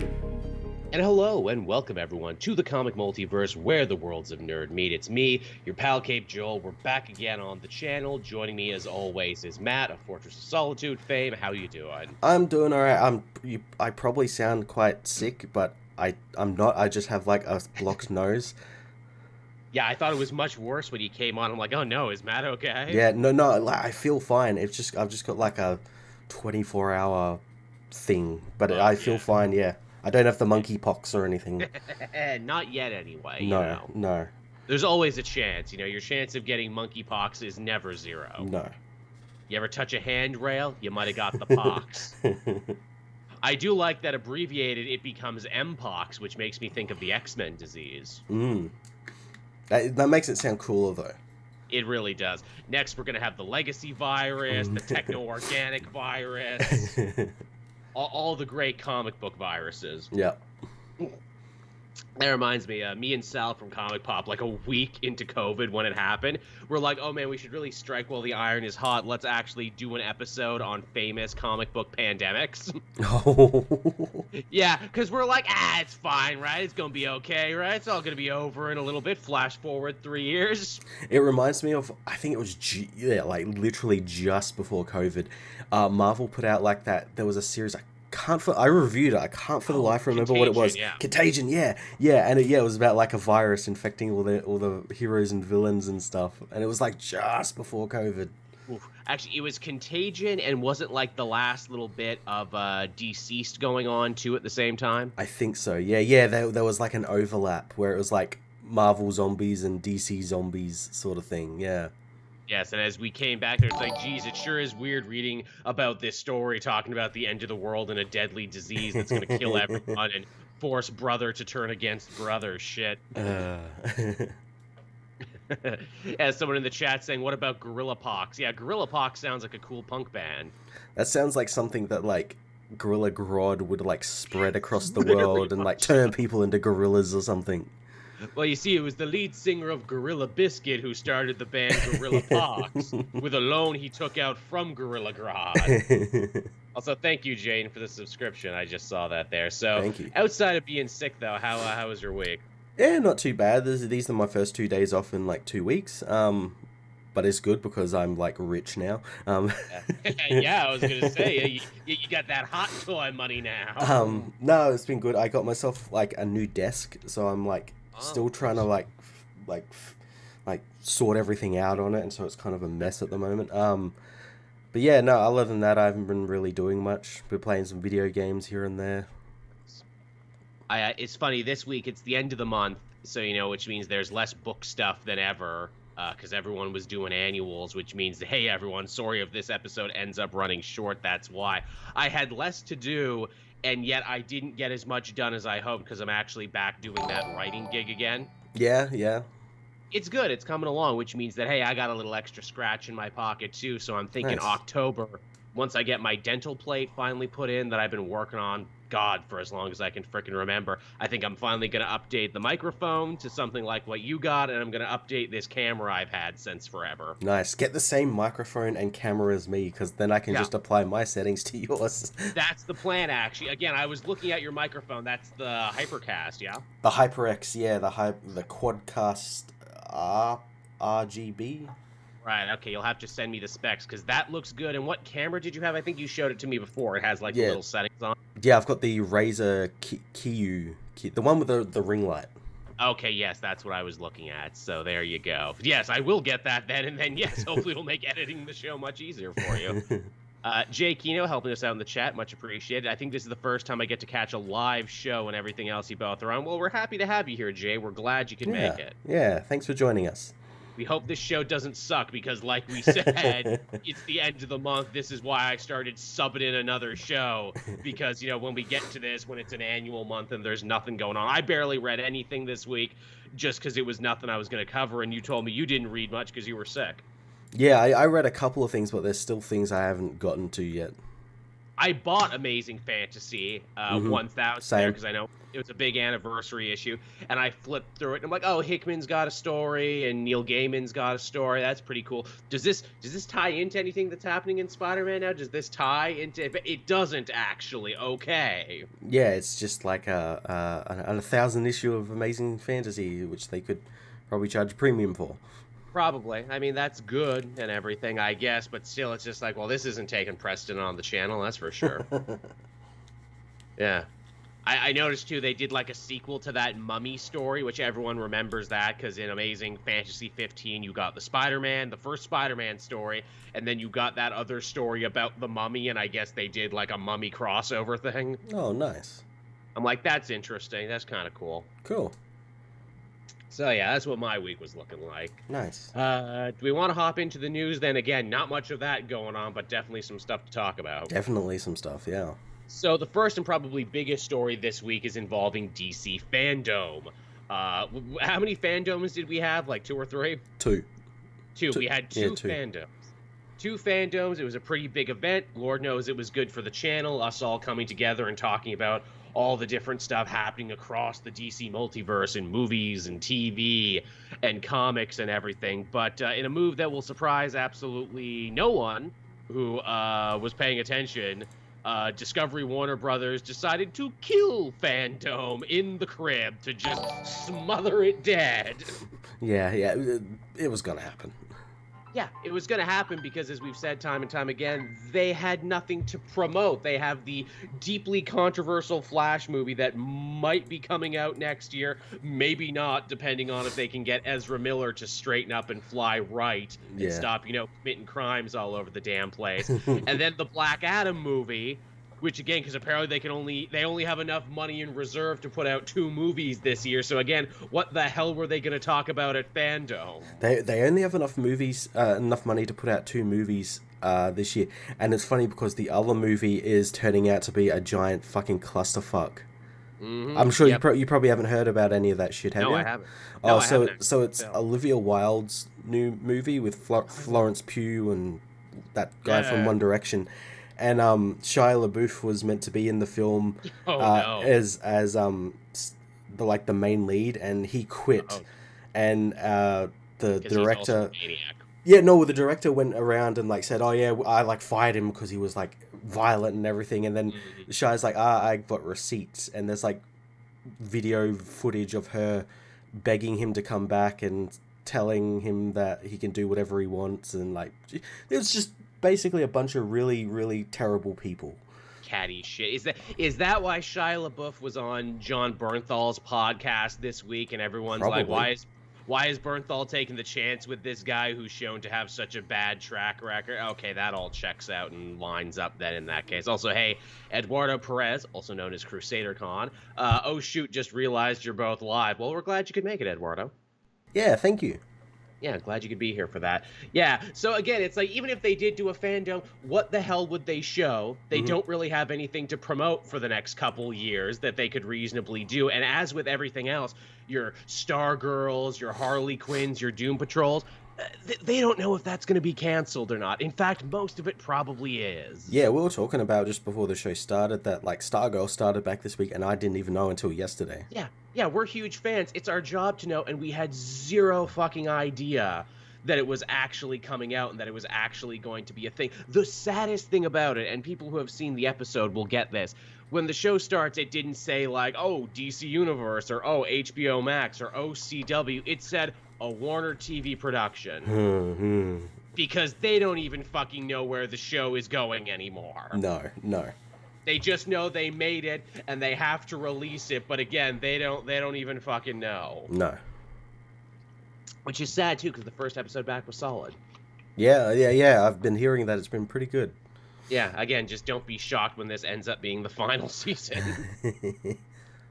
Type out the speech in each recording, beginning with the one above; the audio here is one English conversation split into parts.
And hello and welcome everyone to the Comic Multiverse where the worlds of nerd meet. It's me, your pal Cape Joel. We're back again on the channel. Joining me as always is Matt of Fortress of Solitude fame. How you doing? I'm doing alright. I probably sound quite sick, but I'm not. I just have like a blocked nose. Yeah, I thought it was much worse when you came on. I'm like, oh no, is Matt okay? Yeah, no. Like I feel fine. I've just got like a 24-hour thing, but I feel fine. Yeah, I don't have the monkeypox or anything. Not yet, anyway. No. There's always a chance. Your chance of getting monkeypox is never zero. No. You ever touch a handrail? You might have got the pox. I do like that abbreviated, it becomes Mpox, which makes me think of the X-Men disease. That makes it sound cooler, though. It really does. Next, we're going to have the legacy virus, the techno-organic virus, all the great comic book viruses. Yeah. That reminds me, me and Sal from Comic Pop, like a week into COVID when it happened, we're like, oh man, we should really strike while the iron is hot. Let's actually do an episode on famous comic book pandemics. Oh. Yeah, because we're like, it's fine, right? It's going to be okay, right? It's all going to be over in a little bit. Flash forward 3 years. It reminds me of, I think it was, like literally just before COVID, Marvel put out like that, there was a series, I reviewed it. I can't for the life remember what it was. Yeah. Contagion, yeah, and it was about like a virus infecting all the heroes and villains and stuff, and it was like just before COVID. Oof. Actually, it was Contagion, and wasn't like the last little bit of Deceased going on too at the same time. I think so. Yeah. There was like an overlap where it was like Marvel zombies and DC zombies sort of thing. Yeah. Yes, and as we came back there, it's like, geez, it sure is weird reading about this story talking about the end of the world and a deadly disease that's going to kill everyone and force brother to turn against brother. Shit. As someone in the chat saying, what about Gorilla Pox? Yeah, Gorilla Pox sounds like a cool punk band. That sounds like something that, like, Gorilla Grodd would, like, spread across the world and, like, turn people into gorillas or something. Well, you see, it was the lead singer of Gorilla Biscuit who started the band Gorilla Pox with a loan he took out from Gorilla Grodd. Also, thank you, Jane, for the subscription. I just saw that there. So, thank you. Outside of being sick, though, how was your week? Yeah, not too bad. These are my first 2 days off in, like, 2 weeks. But it's good because I'm, like, rich now. Yeah, I was going to say, you got that hot toy money now. No, it's been good. I got myself, like, a new desk, so I'm, like, still trying to like sort everything out on it, and so it's kind of a mess at the moment. But yeah, no, other than that, I haven't been really doing much. Been playing some video games here and there. It's funny, this week it's the end of the month, so which means there's less book stuff than ever, because everyone was doing annuals, which means, hey everyone, sorry if this episode ends up running short. That's why I had less to do. And yet I didn't get as much done as I hoped because I'm actually back doing that writing gig again. Yeah. It's good. It's coming along, which means that, hey, I got a little extra scratch in my pocket, too. So I'm thinking nice. October, once I get my dental plate finally put in that I've been working on, God, for as long as I can frickin' remember, I think I'm finally going to update the microphone to something like what you got, and I'm going to update this camera I've had since forever. Nice. Get the same microphone and camera as me, because then I can just apply my settings to yours. That's the plan, actually. Again, I was looking at your microphone. That's the Hypercast, yeah? The HyperX, yeah, the Quadcast RGB. Right, okay, you'll have to send me the specs, because that looks good. And what camera did you have? I think you showed it to me before. It has, like, the little settings on. Yeah, I've got the Razer Kiyu, the one with the ring light. Okay, yes, that's what I was looking at, so there you go. Yes, I will get that then, and then, yes, hopefully it'll make editing the show much easier for you. Jay Kino helping us out in the chat, much appreciated. I think this is the first time I get to catch a live show and everything else you both are on. Well, we're happy to have you here, Jay. We're glad you could make it. Yeah, thanks for joining us. We hope this show doesn't suck because, like we said, it's the end of the month. This is why I started subbing in another show because, when we get to this, when it's an annual month and there's nothing going on. I barely read anything this week just because it was nothing I was going to cover, and you told me you didn't read much because you were sick. Yeah, I read a couple of things, but there's still things I haven't gotten to yet. I bought Amazing Fantasy 1000 there because I know it was a big anniversary issue, and I flipped through it and I'm like, oh, Hickman's got a story and Neil Gaiman's got a story. That's pretty cool. Does this tie into anything that's happening in Spider-Man now? Does this tie into it? Doesn't actually. Okay. Yeah, it's just like a 1,000 issue of Amazing Fantasy, which they could probably charge a premium for. Probably. I mean, that's good and everything, I guess, but still, it's just like, well, this isn't taking precedent on the channel, that's for sure. Yeah. I noticed, too, they did, like, a sequel to that Mummy story, which everyone remembers that, because in Amazing Fantasy 15, you got the first Spider-Man story, and then you got that other story about the Mummy, and I guess they did, like, a Mummy crossover thing. Oh, nice. I'm like, that's interesting. That's kind of cool. Cool. So, yeah, that's what my week was looking like. Nice. Do we want to hop into the news then? Again, not much of that going on, but definitely some stuff to talk about. Definitely some stuff, yeah. So the first and probably biggest story this week is involving DC Fandome. How many fandomes did we have? Like 2 or 3? Two. We had two fandomes. 2 fandomes. It was a pretty big event. Lord knows it was good for the channel, us all coming together and talking about all the different stuff happening across the DC multiverse in movies and TV and comics and everything. But in a move that will surprise absolutely no one who was paying attention, Discovery Warner Brothers decided to kill Fandome in the crib to just smother it dead. Yeah, it was gonna happen. Yeah, it was going to happen because, as we've said time and time again, they had nothing to promote. They have the deeply controversial Flash movie that might be coming out next year, maybe not, depending on if they can get Ezra Miller to straighten up and fly right and stop, committing crimes all over the damn place. And then the Black Adam movie, which again, because apparently they only have enough money in reserve to put out 2 movies this year. So again, what the hell were they going to talk about at Fandome? They only have enough money to put out 2 movies this year, and it's funny because the other movie is turning out to be a giant fucking clusterfuck. Mm-hmm. I'm sure you probably haven't heard about any of that shit, have you? No, I haven't. No, so it's Olivia Wilde's new movie with Florence Pugh and that guy from One Direction. And Shia LaBeouf was meant to be in the film as the main lead, and he quit. And the director, the director went around and said, "Oh yeah, I fired him because he was violent and everything." And then Shia's like, "I got receipts," and there's video footage of her begging him to come back and telling him that he can do whatever he wants, and it was just basically a bunch of really, really terrible people. Catty shit. Is that why Shia LaBeouf was on John Bernthal's podcast this week, and everyone's like, why is Bernthal taking the chance with this guy who's shown to have such a bad track record? Okay, that all checks out and lines up then in that case. Also, hey, Eduardo Perez, also known as Crusader Con. Oh shoot, just realized you're both live. Well, we're glad you could make it, Eduardo. Yeah, thank you. Yeah, glad you could be here for that. Yeah, so again, it's even if they did do a Fandome, what the hell would they show? They don't really have anything to promote for the next couple years that they could reasonably do. And as with everything else, your Stargirls, your Harley Quinns, your Doom Patrols, they don't know if that's going to be canceled or not. In fact, most of it probably is. Yeah, we were talking about just before the show started that Stargirl started back this week, and I didn't even know until yesterday. Yeah, we're huge fans. It's our job to know, and we had zero fucking idea that it was actually coming out and that it was actually going to be a thing. The saddest thing about it, and people who have seen the episode will get this, when the show starts, it didn't say oh, DC Universe, or oh, HBO Max, or oh, CW. It said a Warner TV production. Because they don't even fucking know where the show is going anymore. No. They just know they made it and they have to release it, but again, they don't even fucking know. No. Which is sad too, because the first episode back was solid. Yeah. I've been hearing that it's been pretty good. Yeah, again, just don't be shocked when this ends up being the final season.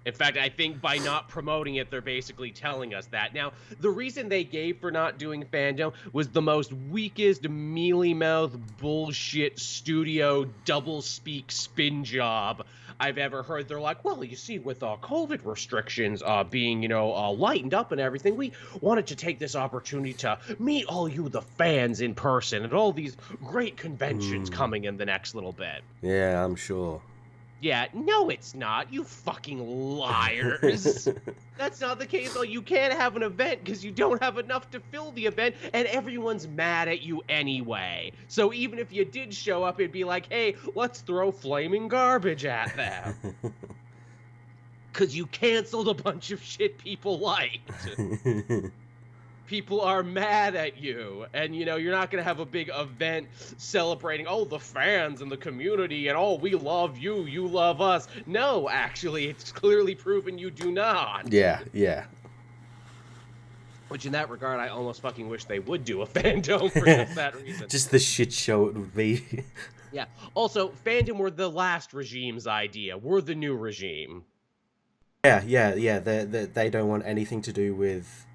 In fact, I think by not promoting it, they're basically telling us that. Now, the reason they gave for not doing Fandome was the most weakest, mealy-mouthed, bullshit studio double-speak spin job I've ever heard. They're like, well, you see, with COVID restrictions being, lightened up and everything, we wanted to take this opportunity to meet all you, the fans, in person, and all these great conventions coming in the next little bit. Yeah, I'm sure. Yeah, no, it's not. You fucking liars. That's not the case, though. You can't have an event because you don't have enough to fill the event, and everyone's mad at you anyway. So even if you did show up, it'd be like, hey, let's throw flaming garbage at them. Because you canceled a bunch of shit people liked. People are mad at you, and you're not gonna have a big event celebrating, oh, the fans and the community, and oh, we love you, you love us. No, actually, it's clearly proven you do not. Yeah. Which, in that regard, I almost fucking wish they would do a Fandome for just that reason. Just the shit show it would be. Yeah. Also, Fandom were the last regime's idea. We're the new regime. Yeah. They don't want anything to do with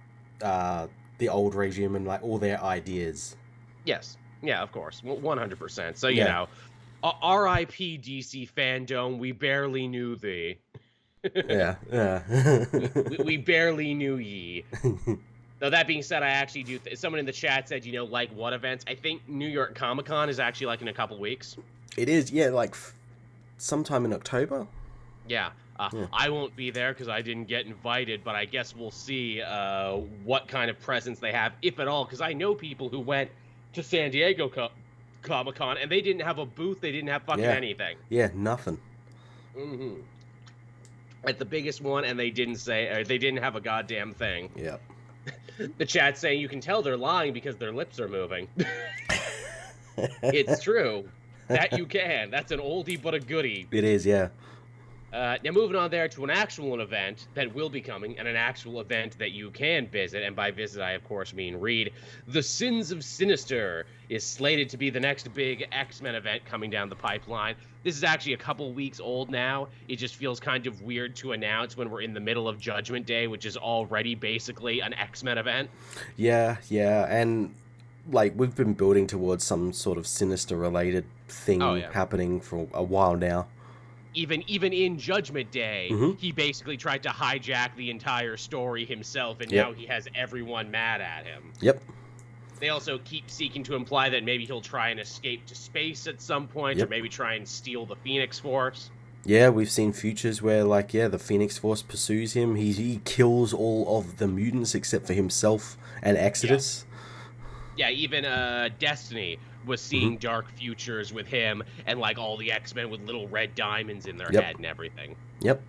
the old regime and like all their ideas. Yes. Yeah, of course. 100%. So, R.I.P. DC Fandome, we barely knew thee. Yeah. we barely knew ye. Though that being said, I actually do. Someone in the chat said, like what events? I think New York Comic Con is actually like in a couple weeks. It is, yeah, like sometime in October. Yeah. I won't be there because I didn't get invited, but I guess we'll see what kind of presence they have, if at all, because I know people who went to San Diego Comic-Con and they didn't have a booth, they didn't have fucking anything. Yeah, nothing. Mm-hmm. At the biggest one, and they didn't have a goddamn thing. Yeah. The chat's saying you can tell they're lying because their lips are moving. It's true. That you can. That's an oldie but a goodie. It is, yeah. Now moving on there to an actual event that will be coming, and an actual event that you can visit, and by visit I of course mean read. The Sins of Sinister is slated to be the next big X-Men event coming down the pipeline. This is actually a couple weeks old now. It just feels kind of weird to announce when we're in the middle of Judgment Day, which is already basically an X-Men event. Yeah, and like we've been building towards some sort of Sinister related thing happening for a while now. Even in Judgment Day, he basically tried to hijack the entire story himself, and now he has everyone mad at him. Yep. They also keep seeking to imply that maybe he'll try and escape to space at some point, or maybe try and steal the Phoenix Force. Yeah, we've seen futures where, like, the Phoenix Force pursues him. He kills all of the mutants except for himself and Exodus. Yeah, even Destiny was seeing dark futures with him and, like, all the X-Men with little red diamonds in their head and everything. Yep.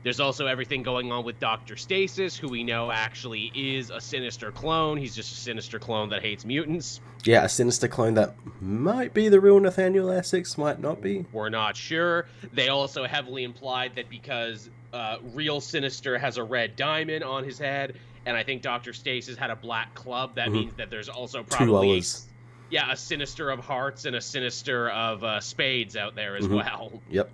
There's also everything going on with Dr. Stasis, who we know actually is a Sinister clone. He's just a Sinister clone that hates mutants. Yeah, a Sinister clone that might be the real Nathaniel Essex, might not be. We're not sure. They also heavily implied that because real Sinister has a red diamond on his head, and I think Dr. Stasis had a black club, that means that there's also probably... a Sinister of Hearts and a Sinister of Spades out there as well. Yep.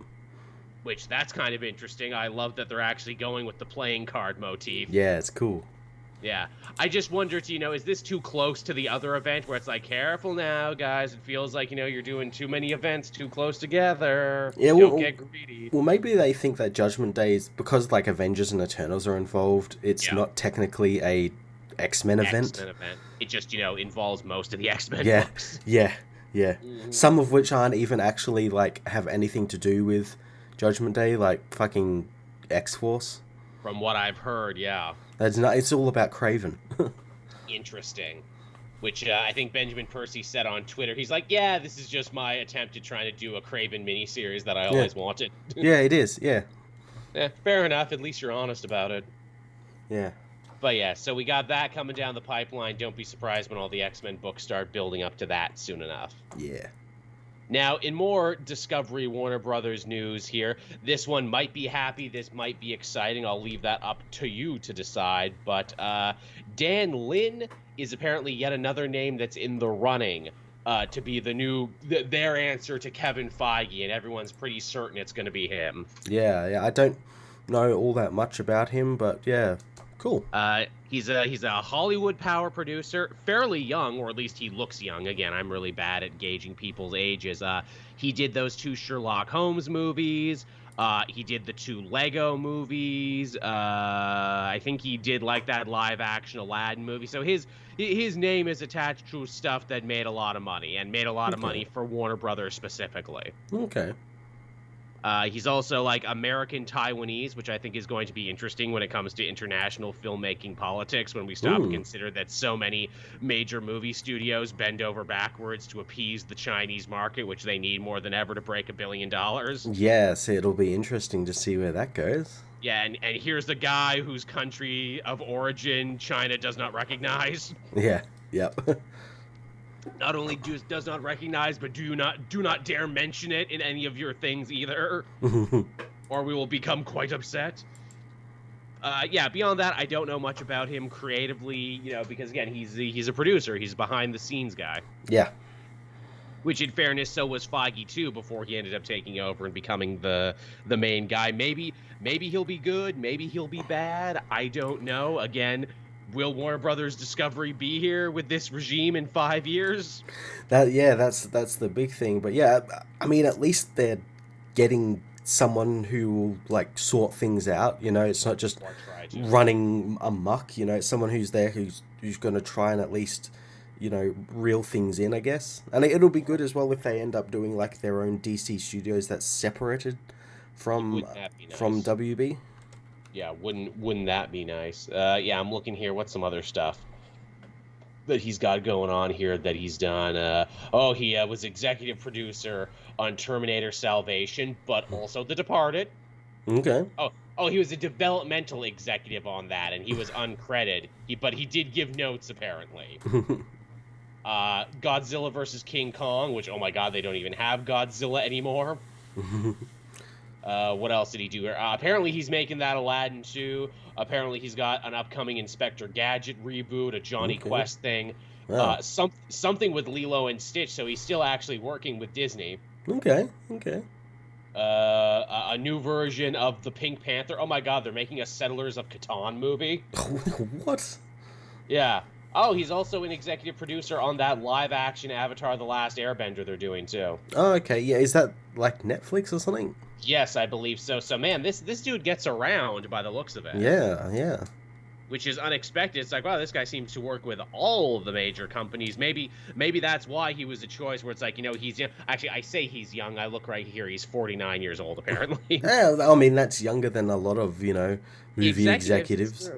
Which, that's kind of interesting. I love that they're actually going with the playing card motif. Yeah, it's cool. Yeah. I just wondered, is this too close to the other event where it's like, careful now, guys. It feels like, you're doing too many events too close together. Yeah, Don't get greedy. Well, maybe they think that Judgment Day is, because, like, Avengers and Eternals are involved, it's not technically a X-Men event. It just, involves most of the X-Men books. Yeah. Some of which aren't even actually, like, have anything to do with Judgment Day, like fucking X-Force. From what I've heard, yeah. It's all about Kraven. Interesting. Which I think Benjamin Percy said on Twitter. He's like, yeah, this is just my attempt at trying to do a Kraven miniseries that I always wanted. Yeah, it is, yeah. Yeah, fair enough. At least you're honest about it. Yeah. But yeah, so we got that coming down the pipeline. Don't be surprised when all the X-Men books start building up to that soon enough. Yeah. Now, in more Discovery Warner Brothers news here, this one might be happy, this might be exciting. I'll leave that up to you to decide. But Dan Lin is apparently yet another name that's in the running to be their answer to Kevin Feige, and everyone's pretty certain it's going to be him. Yeah, I don't know all that much about him, but yeah. Cool. He's a Hollywood power producer, fairly young, or at least he looks young. Again, I'm really bad at gauging people's ages. He did those 2 Sherlock Holmes movies. He did the 2 Lego movies. I think he did like that live action Aladdin movie. So his name is attached to stuff that made a lot of money and made a lot of money for Warner Brothers specifically. Okay. He's also like American Taiwanese, which I think is going to be interesting when it comes to international filmmaking politics, when we stop to consider that so many major movie studios bend over backwards to appease the Chinese market, which they need more than ever to break $1 billion. Yes, it'll be interesting to see where that goes. Yeah, and here's the guy whose country of origin China does not recognize. Yeah, yep. Not only does not recognize, but do not dare mention it in any of your things either, or we will become quite upset. Yeah, beyond that, I don't know much about him creatively, because again, he's a producer, he's a behind the scenes guy. Yeah. Which, in fairness, so was Feige too, before he ended up taking over and becoming the main guy. Maybe he'll be good, maybe he'll be bad. I don't know. Again. Will Warner Brothers Discovery be here with this regime in 5 years? That's the big thing. But yeah, I mean, at least they're getting someone who will like sort things out. It's not just running amok. It's someone who's there who's going to try and at least reel things in, I guess. And it'll be good as well if they end up doing like their own DC studios that's separated from WB. Yeah, wouldn't that be nice? Yeah, I'm looking here. What's some other stuff that he's got going on here that he's done? He was executive producer on Terminator Salvation, but also The Departed. Okay. Oh, he was a developmental executive on that, and he was uncredited. But he did give notes, apparently. Godzilla vs. King Kong, which, oh my god, they don't even have Godzilla anymore. What else did he do? Apparently he's making that Aladdin 2. Apparently he's got an upcoming Inspector Gadget reboot, a Johnny Quest thing. Wow. Something with Lilo and Stitch, so he's still actually working with Disney. Okay. A new version of the Pink Panther. Oh my god, they're making a Settlers of Catan movie. What? Yeah. Oh, he's also an executive producer on that live-action Avatar: The Last Airbender they're doing, too. Oh, okay. Yeah, is that like Netflix or something? Yes, I believe so. So, man, this dude gets around by the looks of it. Yeah. Which is unexpected. It's like, wow, this guy seems to work with all of the major companies. Maybe that's why he was a choice where it's like, he's young. Actually, I say he's young. I look right here. He's 49 years old, apparently. Yeah, I mean, that's younger than a lot of, movie executives.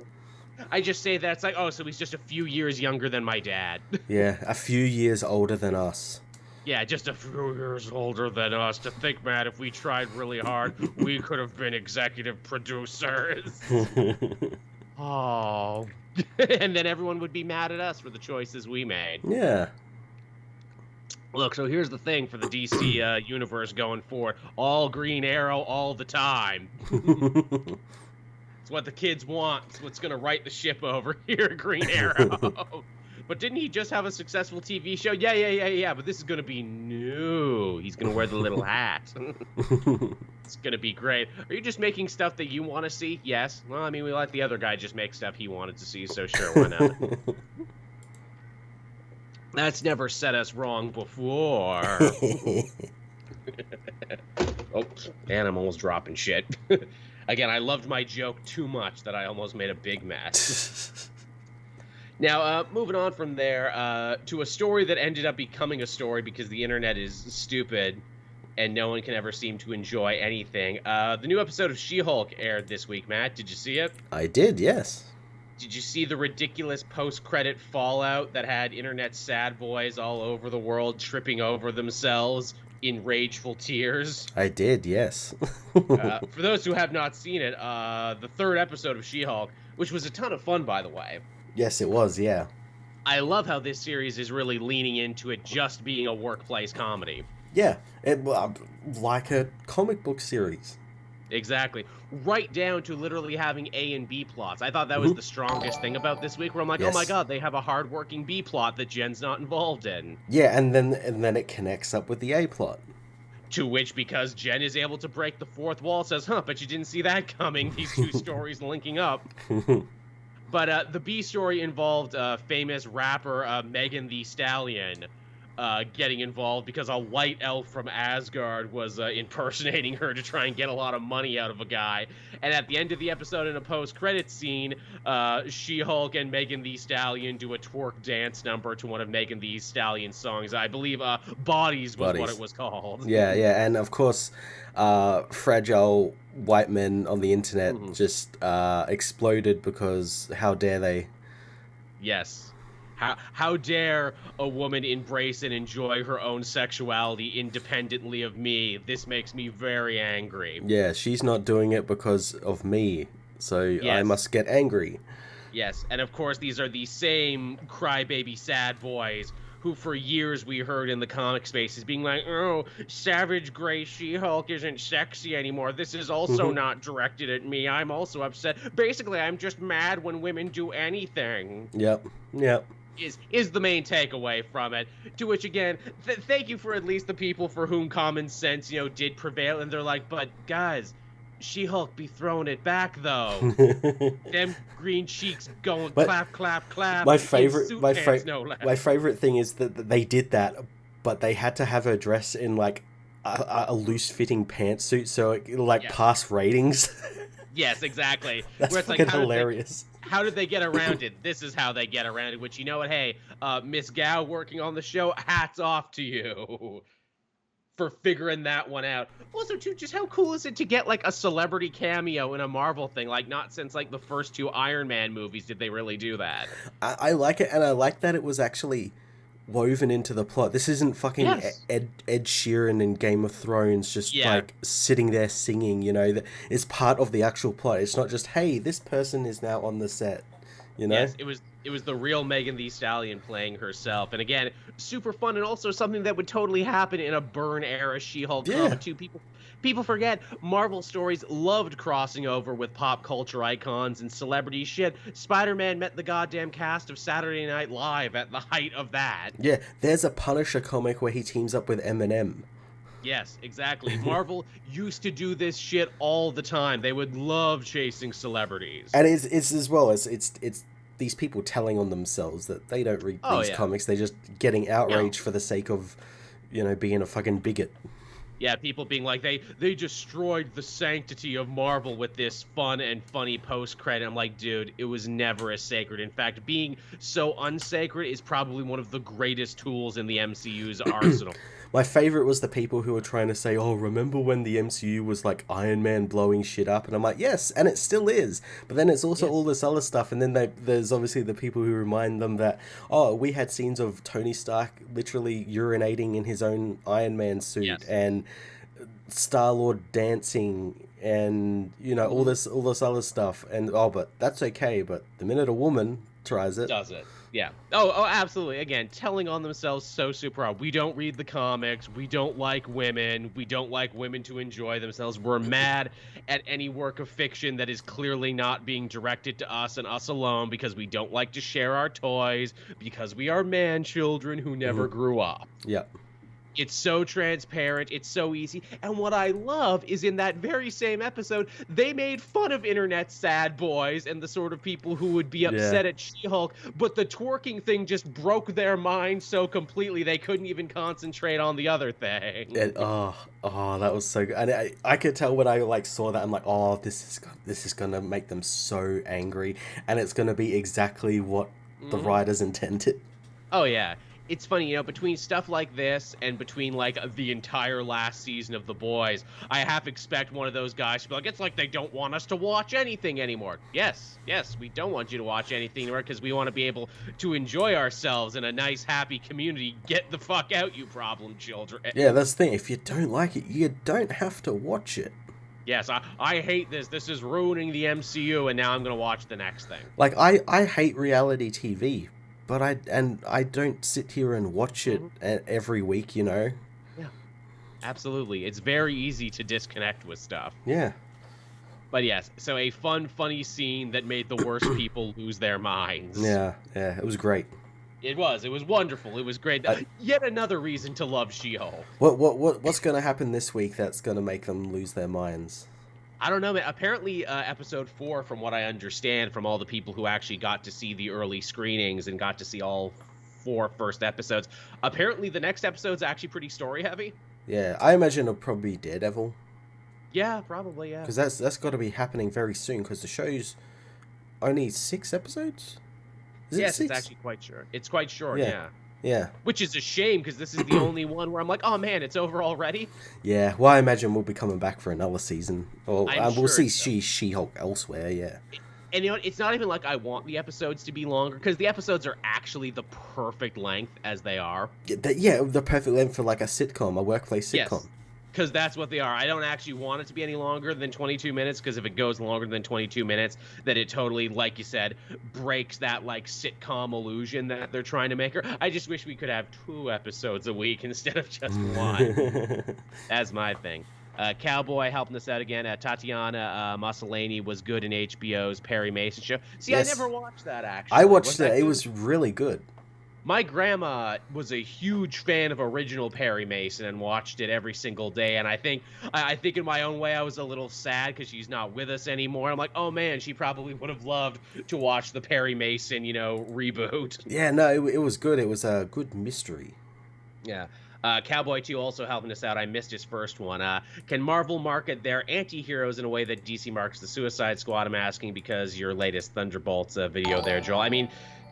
I just say that it's like, oh, so he's just a few years younger than my dad. Yeah, a few years older than us. Yeah, just a few years older than us. To think, Matt, if we tried really hard, we could have been executive producers. Oh. And then everyone would be mad at us for the choices we made. Yeah. Look, so here's the thing for the DC universe going forward. All Green Arrow all the time. It's what the kids want. It's what's going to right the ship over here, Green Arrow. But didn't he just have a successful TV show? Yeah. But this is going to be new. He's going to wear the little hat. It's going to be great. Are you just making stuff that you want to see? Yes. Well, I mean, we let the other guy just make stuff he wanted to see, so sure, why not? That's never set us wrong before. Oh, and I'm almost dropping shit. Again, I loved my joke too much that I almost made a big mess. Now, moving on from there to a story that ended up becoming a story because the internet is stupid and no one can ever seem to enjoy anything. The new episode of She-Hulk aired this week, Matt. Did you see it? I did, yes. Did you see the ridiculous post-credit fallout that had internet sad boys all over the world tripping over themselves in rageful tears? I did, yes. For those who have not seen it, the third episode of She-Hulk, which was a ton of fun, by the way. Yes, it was, yeah. I love how this series is really leaning into it just being a workplace comedy. Yeah, like a comic book series. Exactly. Right down to literally having A and B plots. I thought that was the strongest thing about this week, where I'm like, yes. Oh my god, they have a hard-working B plot that Jen's not involved in. Yeah, and then it connects up with the A plot. To which, because Jen is able to break the fourth wall, says, but you didn't see that coming, these two stories linking up. But the B story involved famous rapper Megan Thee Stallion, getting involved because a white elf from Asgard was impersonating her to try and get a lot of money out of a guy. And at the end of the episode, in a post-credits scene, She-Hulk and Megan Thee Stallion do a twerk dance number to one of Megan Thee Stallion's songs. I believe Bodies was what it was called. Yeah, yeah. And of course, fragile white men on the internet just exploded because how dare they? Yes. How dare a woman embrace and enjoy her own sexuality independently of me? This makes me very angry. Yeah, she's not doing it because of me, so yes. I must get angry. Yes, and of course these are the same crybaby sad boys who for years we heard in the comic spaces being like, oh, Savage Gray She-Hulk isn't sexy anymore. This is also not directed at me. I'm also upset. Basically, I'm just mad when women do anything. Yep. Is the main takeaway from it. To which, again, thank you for at least the people for whom common sense, did prevail. And they're like, but guys, She-Hulk be throwing it back, though. Them green cheeks going clap, clap, clap. My favorite thing is that they did that, but they had to have her dress in, like, a loose-fitting pantsuit, so it, pass ratings. Yes, exactly. That's where it's fucking hilarious. How did they get around it? This is how they get around it, which, you know what, hey, Miss Gao working on the show, hats off to you for figuring that one out. Also, too, just how cool is it to get, like, a celebrity cameo in a Marvel thing? Like, not since, like, the first 2 Iron Man movies did they really do that. I like it, and I like that it was actually woven into the plot. This isn't fucking Ed Sheeran in Game of Thrones just like sitting there singing, that it's part of the actual plot. It's not just, hey, this person is now on the set, Yes, it was the real Megan Thee Stallion playing herself. And again, super fun and also something that would totally happen in a Byrne era She-Hulk comic too. People forget Marvel stories loved crossing over with pop culture icons and celebrity shit. Spider-Man met the goddamn cast of Saturday Night Live at the height of that. Yeah, there's a Punisher comic where he teams up with Eminem. Yes, exactly. Marvel used to do this shit all the time. They would love chasing celebrities. And it's as well as it's these people telling on themselves that they don't read these comics. They're just getting outraged for the sake of, being a fucking bigot. Yeah, people being like, they destroyed the sanctity of Marvel with this fun and funny post-credit. I'm like, dude, it was never as sacred. In fact, being so unsacred is probably one of the greatest tools in the MCU's arsenal. My favorite was the people who were trying to say, oh, remember when the MCU was like Iron Man blowing shit up? And I'm like, yes, and it still is. But then it's also all this other stuff. And then there's obviously the people who remind them that, oh, we had scenes of Tony Stark literally urinating in his own Iron Man suit and Star-Lord dancing and, all this other stuff. And, but that's okay. But the minute a woman tries it. Does it. Yeah. Oh, absolutely. Again, telling on themselves so super hard. We don't read the comics. We don't like women. We don't like women to enjoy themselves. We're mad at any work of fiction that is clearly not being directed to us and us alone because we don't like to share our toys because we are man children who never grew up. Yep. It's so transparent. It's so easy. And what I love is in that very same episode, they made fun of internet sad boys and the sort of people who would be upset at She-Hulk. But the twerking thing just broke their mind so completely they couldn't even concentrate on the other thing. And, that was so good. And I could tell when I saw that, I'm like, oh, this is gonna make them so angry, and it's gonna be exactly what the writers intended. Oh yeah. It's funny, between stuff like this and between, the entire last season of The Boys, I half expect one of those guys to be like, it's like they don't want us to watch anything anymore. Yes, we don't want you to watch anything anymore because we want to be able to enjoy ourselves in a nice, happy community. Get the fuck out, you problem children. Yeah, that's the thing. If you don't like it, you don't have to watch it. Yes, I hate this. This is ruining the MCU, and now I'm going to watch the next thing. I hate reality TV. But I don't sit here and watch it every week, Yeah, absolutely. It's very easy to disconnect with stuff. Yeah. But yes, so a fun, funny scene that made the worst people lose their minds. Yeah, it was great. It was wonderful. It was great. Yet another reason to love She-Hulk. What's going to happen this week that's going to make them lose their minds? I don't know, man. Apparently, episode 4, from what I understand, from all the people who actually got to see the early screenings and got to see all 4 first episodes. Apparently, the next episode's actually pretty story heavy. Yeah, I imagine it'll probably be Daredevil. Yeah, probably, yeah. Because that's got to be happening very soon, because the show's only 6 episodes? Yes, it's actually quite short. It's quite short, yeah. Yeah. Which is a shame, because this is the only one where I'm like, oh man, it's over already. Yeah, well, I imagine we'll be coming back for another season. Or we'll see so. She-Hulk elsewhere, yeah. And you know, it's not even like I want the episodes to be longer, because the episodes are actually the perfect length as they are. Yeah, the perfect length for like a sitcom, a workplace sitcom. Yes, because that's what they are. I don't actually want it to be any longer than 22 minutes, because if it goes longer than 22 minutes, then it totally, like you said, breaks that like sitcom illusion that they're trying to make her. I just wish we could have 2 episodes a week instead of just 1. That's my thing. Cowboy helping us out again. Tatiana Maslany was good in HBO's Perry Mason show. See, yes. I never watched that, actually. I watched it. It was really good. My grandma was a huge fan of original Perry Mason and watched it every single day. And I think in my own way, I was a little sad because she's not with us anymore. I'm like, oh man, she probably would have loved to watch the Perry Mason, reboot. Yeah, no, it was good. It was a good mystery. Yeah. Cowboy 2 also helping us out. I missed his first one. Can Marvel market their anti-heroes in a way that DC markets the Suicide Squad? I'm asking because your latest Thunderbolts video there, Joel. I mean,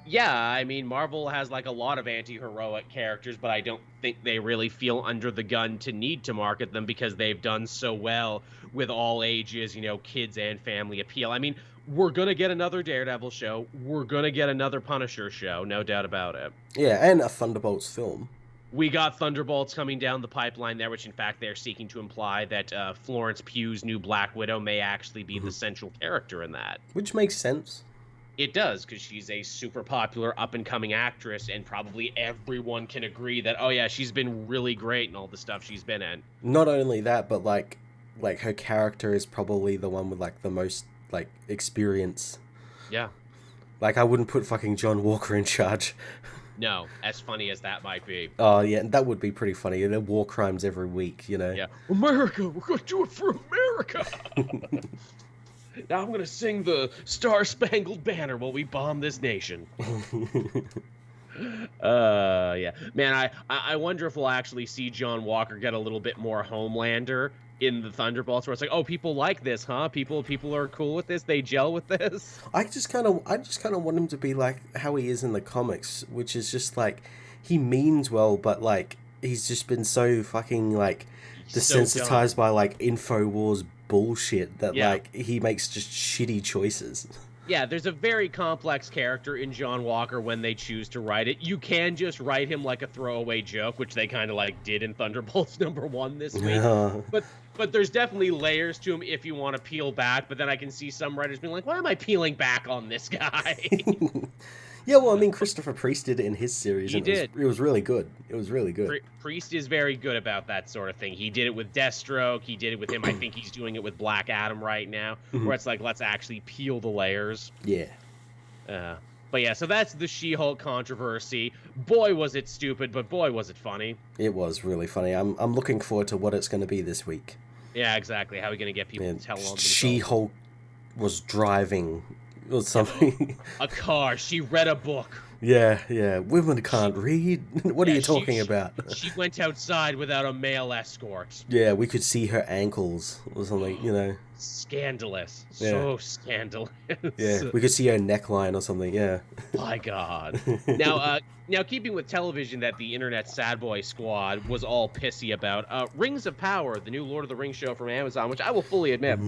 yeah, Marvel has like a lot of anti-heroic characters, but I don't think they really feel under the gun to need to market them because they've done so well with all ages, kids and family appeal. I mean, we're going to get another Daredevil show. We're going to get another Punisher show, no doubt about it. Yeah, and a Thunderbolts film. We got Thunderbolts coming down the pipeline there, which in fact they're seeking to imply that Florence Pugh's new Black Widow may actually be the central character in that. Which makes sense. It does, because she's a super popular up-and-coming actress, and probably everyone can agree that, oh yeah, she's been really great in all the stuff she's been in. Not only that, but like her character is probably the one with like the most like experience. Yeah. Like I wouldn't put fucking John Walker in charge. No, as funny as that might be. Oh, yeah, that would be pretty funny. There are war crimes every week, Yeah. America, we're going to do it for America. Now I'm going to sing the Star-Spangled Banner while we bomb this nation. Yeah. Man, I wonder if we'll actually see John Walker get a little bit more Homelander in the Thunderbolts, where it's like, oh, people like this, huh? People are cool with this. They gel with this. I just kind of want him to be like how he is in the comics, which is just like he means well, but like he's just been so fucking like desensitized by like InfoWars bullshit that like he makes just shitty choices. Yeah, there's a very complex character in John Walker when they choose to write it. You can just write him like a throwaway joke, which they kind of like did in Thunderbolts #1 this week. But there's definitely layers to him if you want to peel back. But then I can see some writers being like, why am I peeling back on this guy? Yeah, well, I mean, Christopher Priest did it in his series. He did. It was really good. It was really good. Priest is very good about that sort of thing. He did it with Deathstroke. He did it with him. I think he's doing it with Black Adam right now, where it's like, let's actually peel the layers. Yeah. But yeah, so that's the She-Hulk controversy. Boy, was it stupid, but boy, was it funny. It was really funny. I'm looking forward to what it's going to be this week. Yeah, exactly. How are we going to get people to tell on themselves? She-Hulk was driving or something. A car. She read a book. Yeah. Women can't read. What are you talking about? She went outside without a male escort. Yeah, we could see her ankles or something, Scandalous. Yeah. So scandalous. Yeah, we could see her neckline or something, yeah. My God. Now, keeping with television that the internet sad boy squad was all pissy about, Rings of Power, the new Lord of the Rings show from Amazon, which I will fully admit,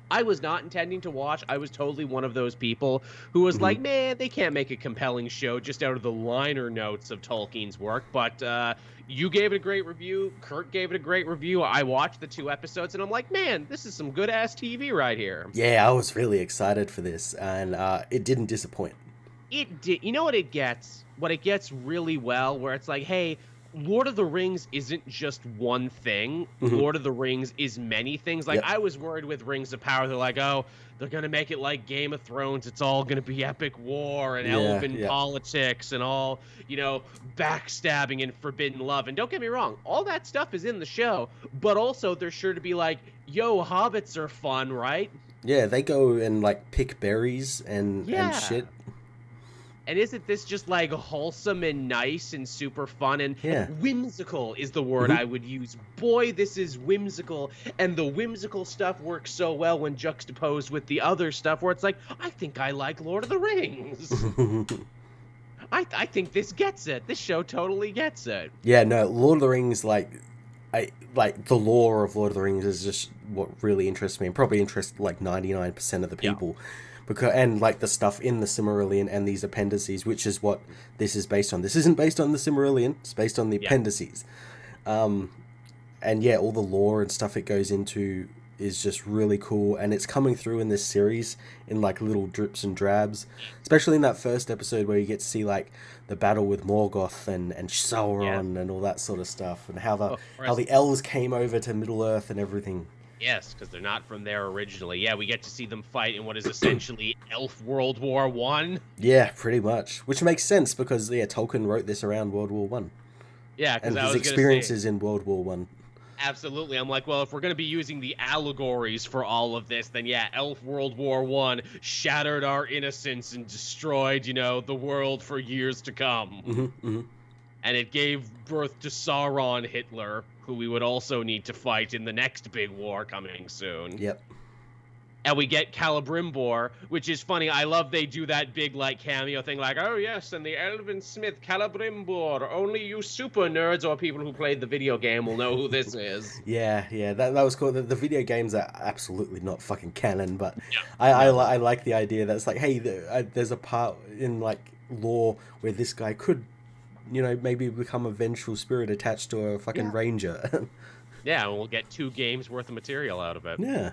I was not intending to watch. I was totally one of those people who was like, man, they can't make a compelling show just out of the liner notes of Tolkien's work. But you gave it a great review. Kurt gave it a great review. I watched the 2 episodes, and I'm like, man, this is some good-ass TV right here. Yeah, I was really excited for this, and it didn't disappoint. It did. You know what it gets? What it gets really well, where it's like, hey, Lord of the Rings isn't just one thing. Lord of the Rings is many things. Like, I was worried with Rings of Power. They're like, oh, they're going to make it like Game of Thrones. It's all going to be epic war and elven politics and all, backstabbing and forbidden love. And don't get me wrong, all that stuff is in the show. But also, they're sure to be like, yo, hobbits are fun, right? Yeah, they go and, like, pick berries and shit. And isn't this just like wholesome and nice and super fun and whimsical is the word I would use. Boy, this is whimsical. And the whimsical stuff works so well when juxtaposed with the other stuff where it's like, I think I like Lord of the Rings. I think this gets it. This show totally gets it. Yeah, no, Lord of the Rings, like the lore of Lord of the Rings is just what really interests me and probably interests like 99% of the people. Yeah. And like the stuff in the Silmarillion and these appendices, which is what this is based on. This isn't based on the Silmarillion, it's based on the appendices. And yeah, all the lore and stuff it goes into is just really cool, and it's coming through in this series in like little drips and drabs, especially in that first episode where you get to see like the battle with Morgoth and Sauron and all that sort of stuff, and how the elves came over to Middle Earth and everything. Yes, because they're not from there originally. Yeah, we get to see them fight in what is essentially Elf World War I. Yeah, pretty much. Which makes sense because Tolkien wrote this around World War I. Yeah, and his experiences in World War I. Absolutely. I'm like, well, if we're going to be using the allegories for all of this, then yeah, Elf World War I shattered our innocence and destroyed, the world for years to come. And it gave birth to Sauron Hitler, who we would also need to fight in the next big war coming soon. Yep. And we get Celebrimbor, which is funny. I love they do that big cameo thing like, oh yes, and the Elven Smith Celebrimbor. Only you super nerds or people who played the video game will know who this is. Yeah, that was cool. The video games are absolutely not fucking canon, but I like the idea that it's like, hey, there's a part in like lore where this guy could, maybe become a vengeful spirit attached to a fucking ranger. Yeah, and we'll get 2 games worth of material out of it. Yeah.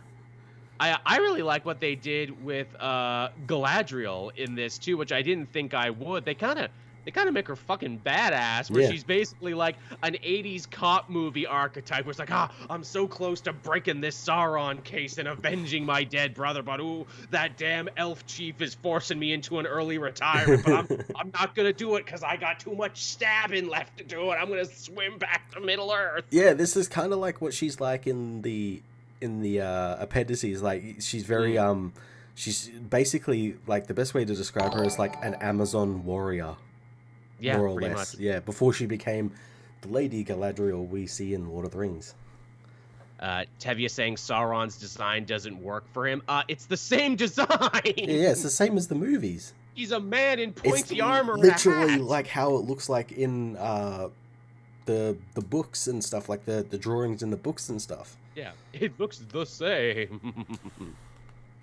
I really like what they did with Galadriel in this too, which I didn't think I would. They kind of make her fucking badass, where she's basically like an 80s cop movie archetype, where it's like, I'm so close to breaking this Sauron case and avenging my dead brother, but that damn elf chief is forcing me into an early retirement, but I'm not gonna do it because I got too much stabbing left to do it. I'm gonna swim back to Middle Earth. Yeah, this is kind of like what she's like in the appendices. Like she's very she's basically like, the best way to describe her is like an Amazon warrior. Yeah, more or pretty less. much. Yeah, before she became the Lady Galadriel we see in Lord of the Rings. Tevye saying Sauron's design doesn't work for him. It's the same design. Yeah, it's the same as the movies. He's a man in pointy armor. Literally like how it looks like in the books and stuff, like the drawings in the books and stuff. Yeah, it looks the same.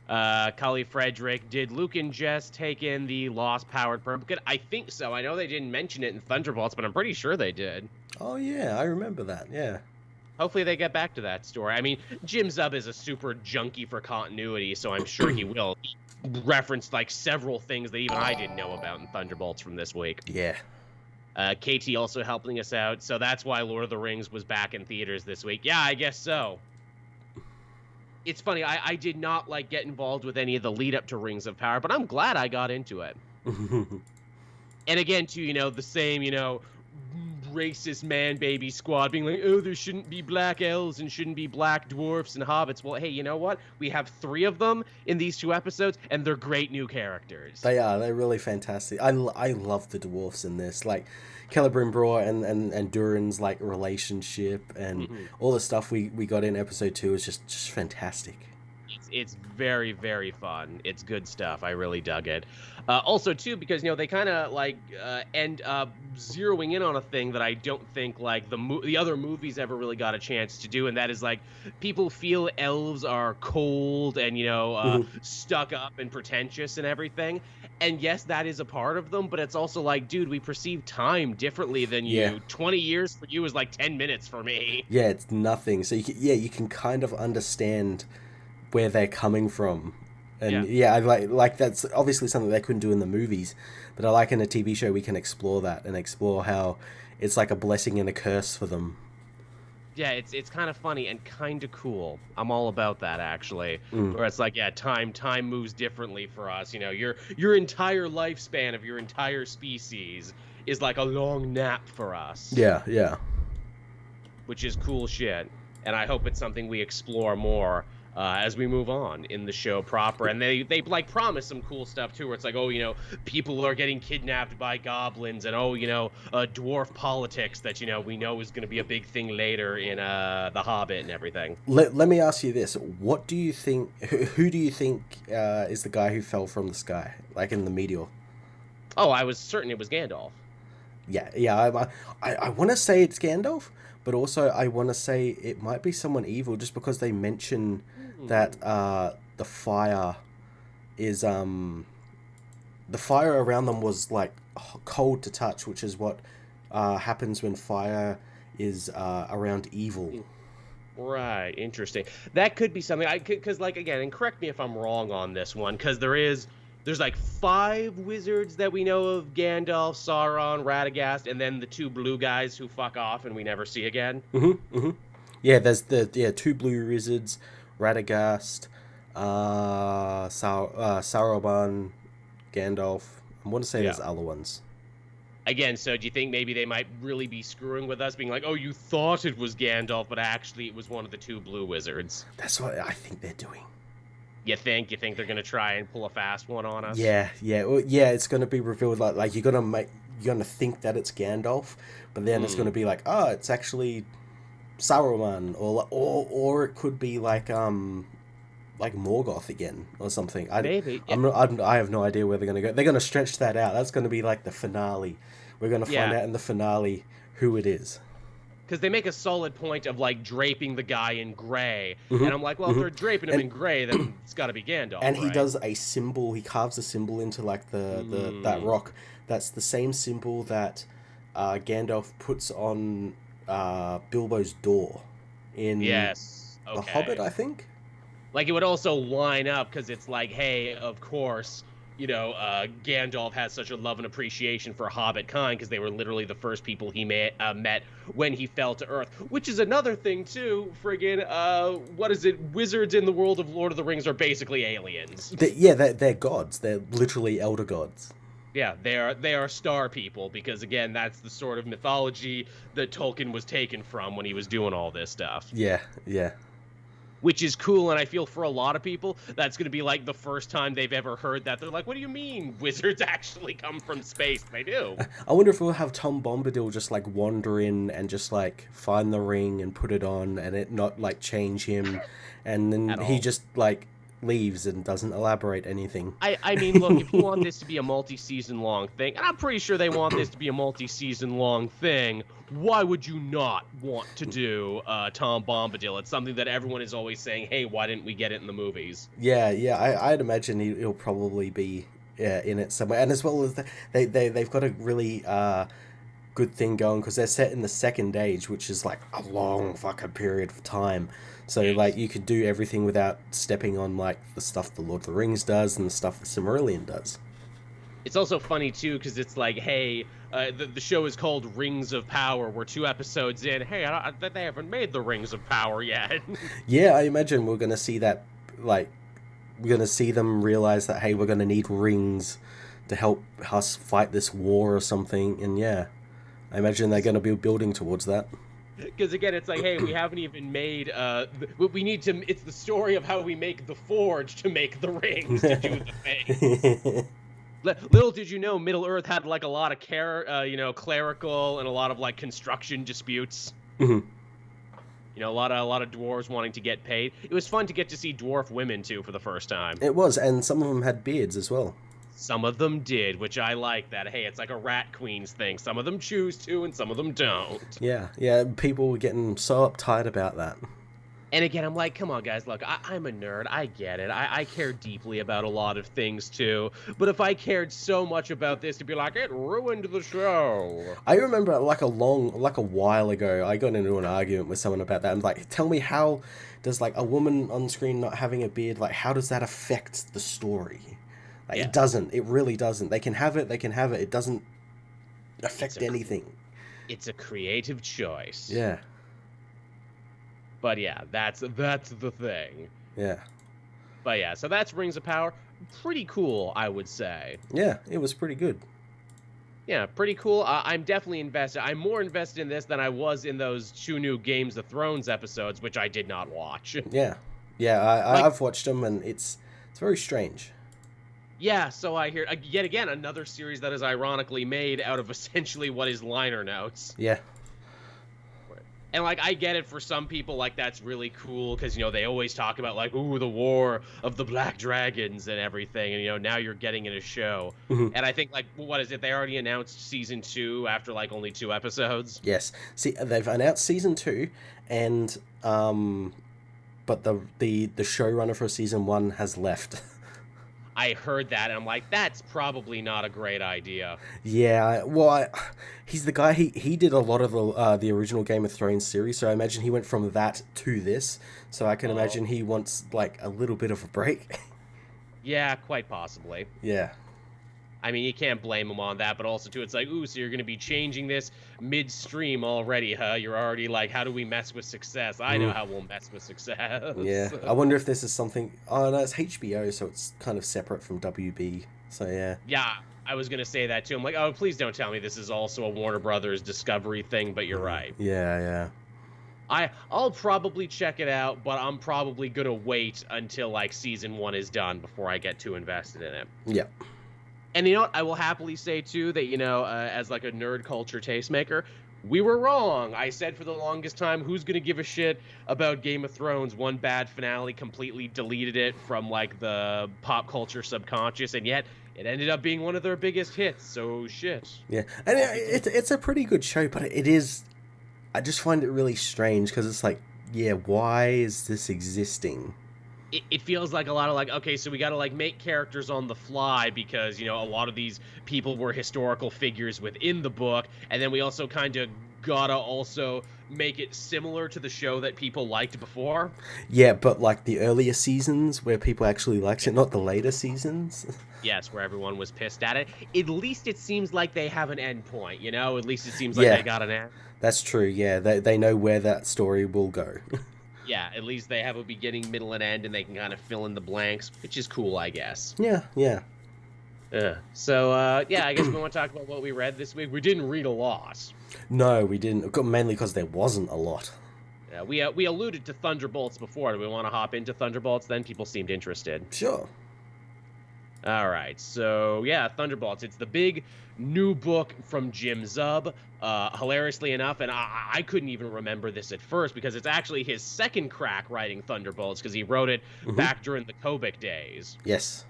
Cully Frederick, did Luke and Jess take in the lost-powered Permkit? I think so. I know they didn't mention it in Thunderbolts, but I'm pretty sure they did. Oh, yeah, I remember that, yeah. Hopefully they get back to that story. I mean, Jim Zub is a super junkie for continuity, so I'm sure he will. He referenced, several things that even I didn't know about in Thunderbolts from this week. Yeah. KT also helping us out, so that's why Lord of the Rings was back in theaters this week. Yeah, I guess so. It's funny, I did not get involved with any of the lead up to Rings of Power, but I'm glad I got into it. And again, too, the same, racist man baby squad being like, oh, there shouldn't be black elves and shouldn't be black dwarfs and hobbits. Well, hey, you know what? We have 3 of them in these 2 episodes, and they're great new characters. They are. They're really fantastic. I love the dwarfs in this. Celebrimbor and Durin's relationship and all the stuff we got in episode 2 is just fantastic. It's very, very fun. It's good stuff. I really dug it. Also, too, because, they kind of, end up zeroing in on a thing that I don't think, the other movies ever really got a chance to do, and that is, people feel elves are cold and, stuck up and pretentious and everything. And, yes, that is a part of them, but it's also dude, we perceive time differently than you. Yeah. 20 years for you is 10 minutes for me. Yeah, it's nothing. So, you can kind of understand where they're coming from. And I like that's obviously something they couldn't do in the movies, but I like in a TV show we can explore that and explore how it's like a blessing and a curse for them. Yeah, it's kind of funny and kind of cool. I'm all about that, actually. Where it's time moves differently for us. Your entire lifespan of your entire species is like a long nap for us. Yeah. Which is cool shit, and I hope it's something we explore more. as we move on in the show proper. And they like promise some cool stuff too, where it's like, oh, you know, people are getting kidnapped by goblins, and oh, you know, dwarf politics that, you know, we know is going to be a big thing later in The Hobbit and everything. Let me ask you this: what do you think? Who do you think is the guy who fell from the sky, like in the meteor? Oh, I was certain it was Gandalf. Yeah. I want to say it's Gandalf, but also I want to say it might be someone evil, just because they mention that the fire is the fire around them was like cold to touch, which is what happens when fire is around evil. Right, interesting. That could be something because, like, again, and correct me if I'm wrong on this one, because there's like 5 wizards that we know of: Gandalf, Sauron, Radagast, and then the 2 blue guys who fuck off and we never see again. Yeah, there's the 2 blue wizards, Radagast, Saruman, Gandalf. I want to say there's other ones. Again, so do you think maybe they might really be screwing with us, being like, oh, you thought it was Gandalf, but actually it was one of the 2 blue wizards? That's what I think they're doing. You think they're gonna try and pull a fast one on us? Yeah. It's gonna be revealed like you're gonna think that it's Gandalf, but then it's gonna be like, oh, it's actually Saruman, or it could be like Morgoth again or something. Maybe. I have no idea where they're gonna go. They're gonna stretch that out. That's gonna be like the finale. We're gonna find out in the finale who it is. Because they make a solid point of like draping the guy in gray, and I'm like, well, if they're draping him in gray, then it's got to be Gandalf. And he does a symbol. He carves a symbol into like that rock. That's the same symbol that Gandalf puts on Bilbo's door in The Hobbit, I think. Like, it would also line up, because it's like, hey, of course, you know, Gandalf has such a love and appreciation for Hobbit kind, because they were literally the first people he met when he fell to Earth. Which is another thing, too, what is it? Wizards in the world of Lord of the Rings are basically aliens. They're gods. They're literally elder gods. Yeah, they are star people, because, again, that's the sort of mythology that Tolkien was taken from when he was doing all this stuff. Yeah. Which is cool, and I feel for a lot of people, that's going to be like the first time they've ever heard that. They're like, what do you mean wizards actually come from space? They do. I wonder if we'll have Tom Bombadil just like wander in and just like find the ring and put it on, and it not like change him, and then he just like leaves and doesn't elaborate anything. I mean, look, if you want this to be a multi-season long thing, and I'm pretty sure they want this to be a multi-season long thing, why would you not want to do Tom Bombadil? It's something that everyone is always saying, hey, why didn't we get it in the movies? Yeah, I'd imagine he'll probably be in it somewhere. And as well as they've got a really good thing going, because they're set in the Second Age, which is like a long fucking period of time. So like you could do everything without stepping on like the stuff the Lord of the Rings does and the stuff the Silmarillion does. It's also funny too, because it's like, hey, the show is called Rings of Power. We're 2 episodes in. Hey, they haven't made the Rings of Power yet. Yeah, I imagine we're gonna see that. Like, we're gonna see them realize that, hey, we're gonna need rings to help us fight this war or something. And yeah, I imagine they're gonna be building towards that. Because again, it's like, hey, we haven't even made. We need to. It's the story of how we make the forge to make the rings to do the thing. Little did you know, Middle Earth had like a lot of clerical and a lot of like construction disputes. You know, a lot of dwarves wanting to get paid. It was fun to get to see dwarf women too for the first time. It was, and some of them had beards as well. Some of them did, which I like that. Hey, it's like a Rat Queens thing. Some of them choose to, and some of them don't. Yeah. People were getting so uptight about that. And again, I'm like, come on, guys, look, I'm a nerd. I get it. I care deeply about a lot of things, too. But if I cared so much about this to be like, it ruined the show. I remember, like a while ago, I got into an argument with someone about that. I'm like, tell me, how does, like, a woman on screen not having a beard, like, how does that affect the story? Like, It doesn't. It really doesn't. They can have it. It doesn't affect anything. It's a creative choice. Yeah. But yeah, that's the thing. Yeah. But yeah, so that's Rings of Power. Pretty cool, I would say. Yeah, it was pretty good. Yeah, pretty cool. I'm definitely invested. I'm more invested in this than I was in those 2 new Games of Thrones episodes, which I did not watch. Yeah. Yeah, I've watched them, and it's very strange. Yeah, so I hear, yet again, another series that is ironically made out of essentially what is liner notes. Yeah. And, like, I get it for some people, like, that's really cool, because, they always talk about, like, ooh, the war of the Black Dragons and everything, and, now you're getting in a show. Mm-hmm. And I think, like, what is it? They already announced season 2 after, like, only 2 episodes? Yes. See, they've announced season 2, and, but the showrunner for season 1 has left. I heard that, and I'm like, that's probably not a great idea. Yeah, well, he's the guy, he did a lot of the original Game of Thrones series, so I imagine he went from that to this, so I can imagine he wants, like, a little bit of a break. Yeah, quite possibly. Yeah. I mean, you can't blame him on that, but also, too, it's like, ooh, so you're going to be changing this midstream already, huh? You're already like, how do we mess with success? I know how we'll mess with success. Yeah, I wonder if this is something... Oh, no, it's HBO, so it's kind of separate from WB, so yeah. Yeah, I was going to say that, too. I'm like, oh, please don't tell me this is also a Warner Brothers Discovery thing, but you're right. Yeah. I'll probably check it out, but I'm probably going to wait until, like, season 1 is done before I get too invested in it. Yeah. And you know what? I will happily say, too, that, as like a nerd culture tastemaker, we were wrong. I said for the longest time, who's going to give a shit about Game of Thrones? One bad finale completely deleted it from, like, the pop culture subconscious, and yet it ended up being one of their biggest hits, so shit. Yeah, and it's a pretty good show, but it is... I just find it really strange, because it's like, yeah, why is this existing? It feels like a lot of, like, okay, so we got to, like, make characters on the fly because, a lot of these people were historical figures within the book, and then we also kind of gotta also make it similar to the show that people liked before. Yeah, but, like, the earlier seasons where people actually liked it, not the later seasons. Yes, where everyone was pissed at it. At least it seems like they have an end point, At least it seems like they got an end. That's true, yeah. They know where that story will go. Yeah, at least they have a beginning, middle, and end, and they can kind of fill in the blanks, which is cool, I guess. Yeah. So, I guess we want to talk about what we read this week. We didn't read a lot. No, we didn't. Mainly because there wasn't a lot. Yeah, we alluded to Thunderbolts before. Do we want to hop into Thunderbolts then? People seemed interested. Sure. All right, so yeah, Thunderbolts. It's the big new book from Jim Zub. Hilariously enough, and I couldn't even remember this at first because it's actually his second crack writing Thunderbolts because he wrote it back during the Kobik days. Yes.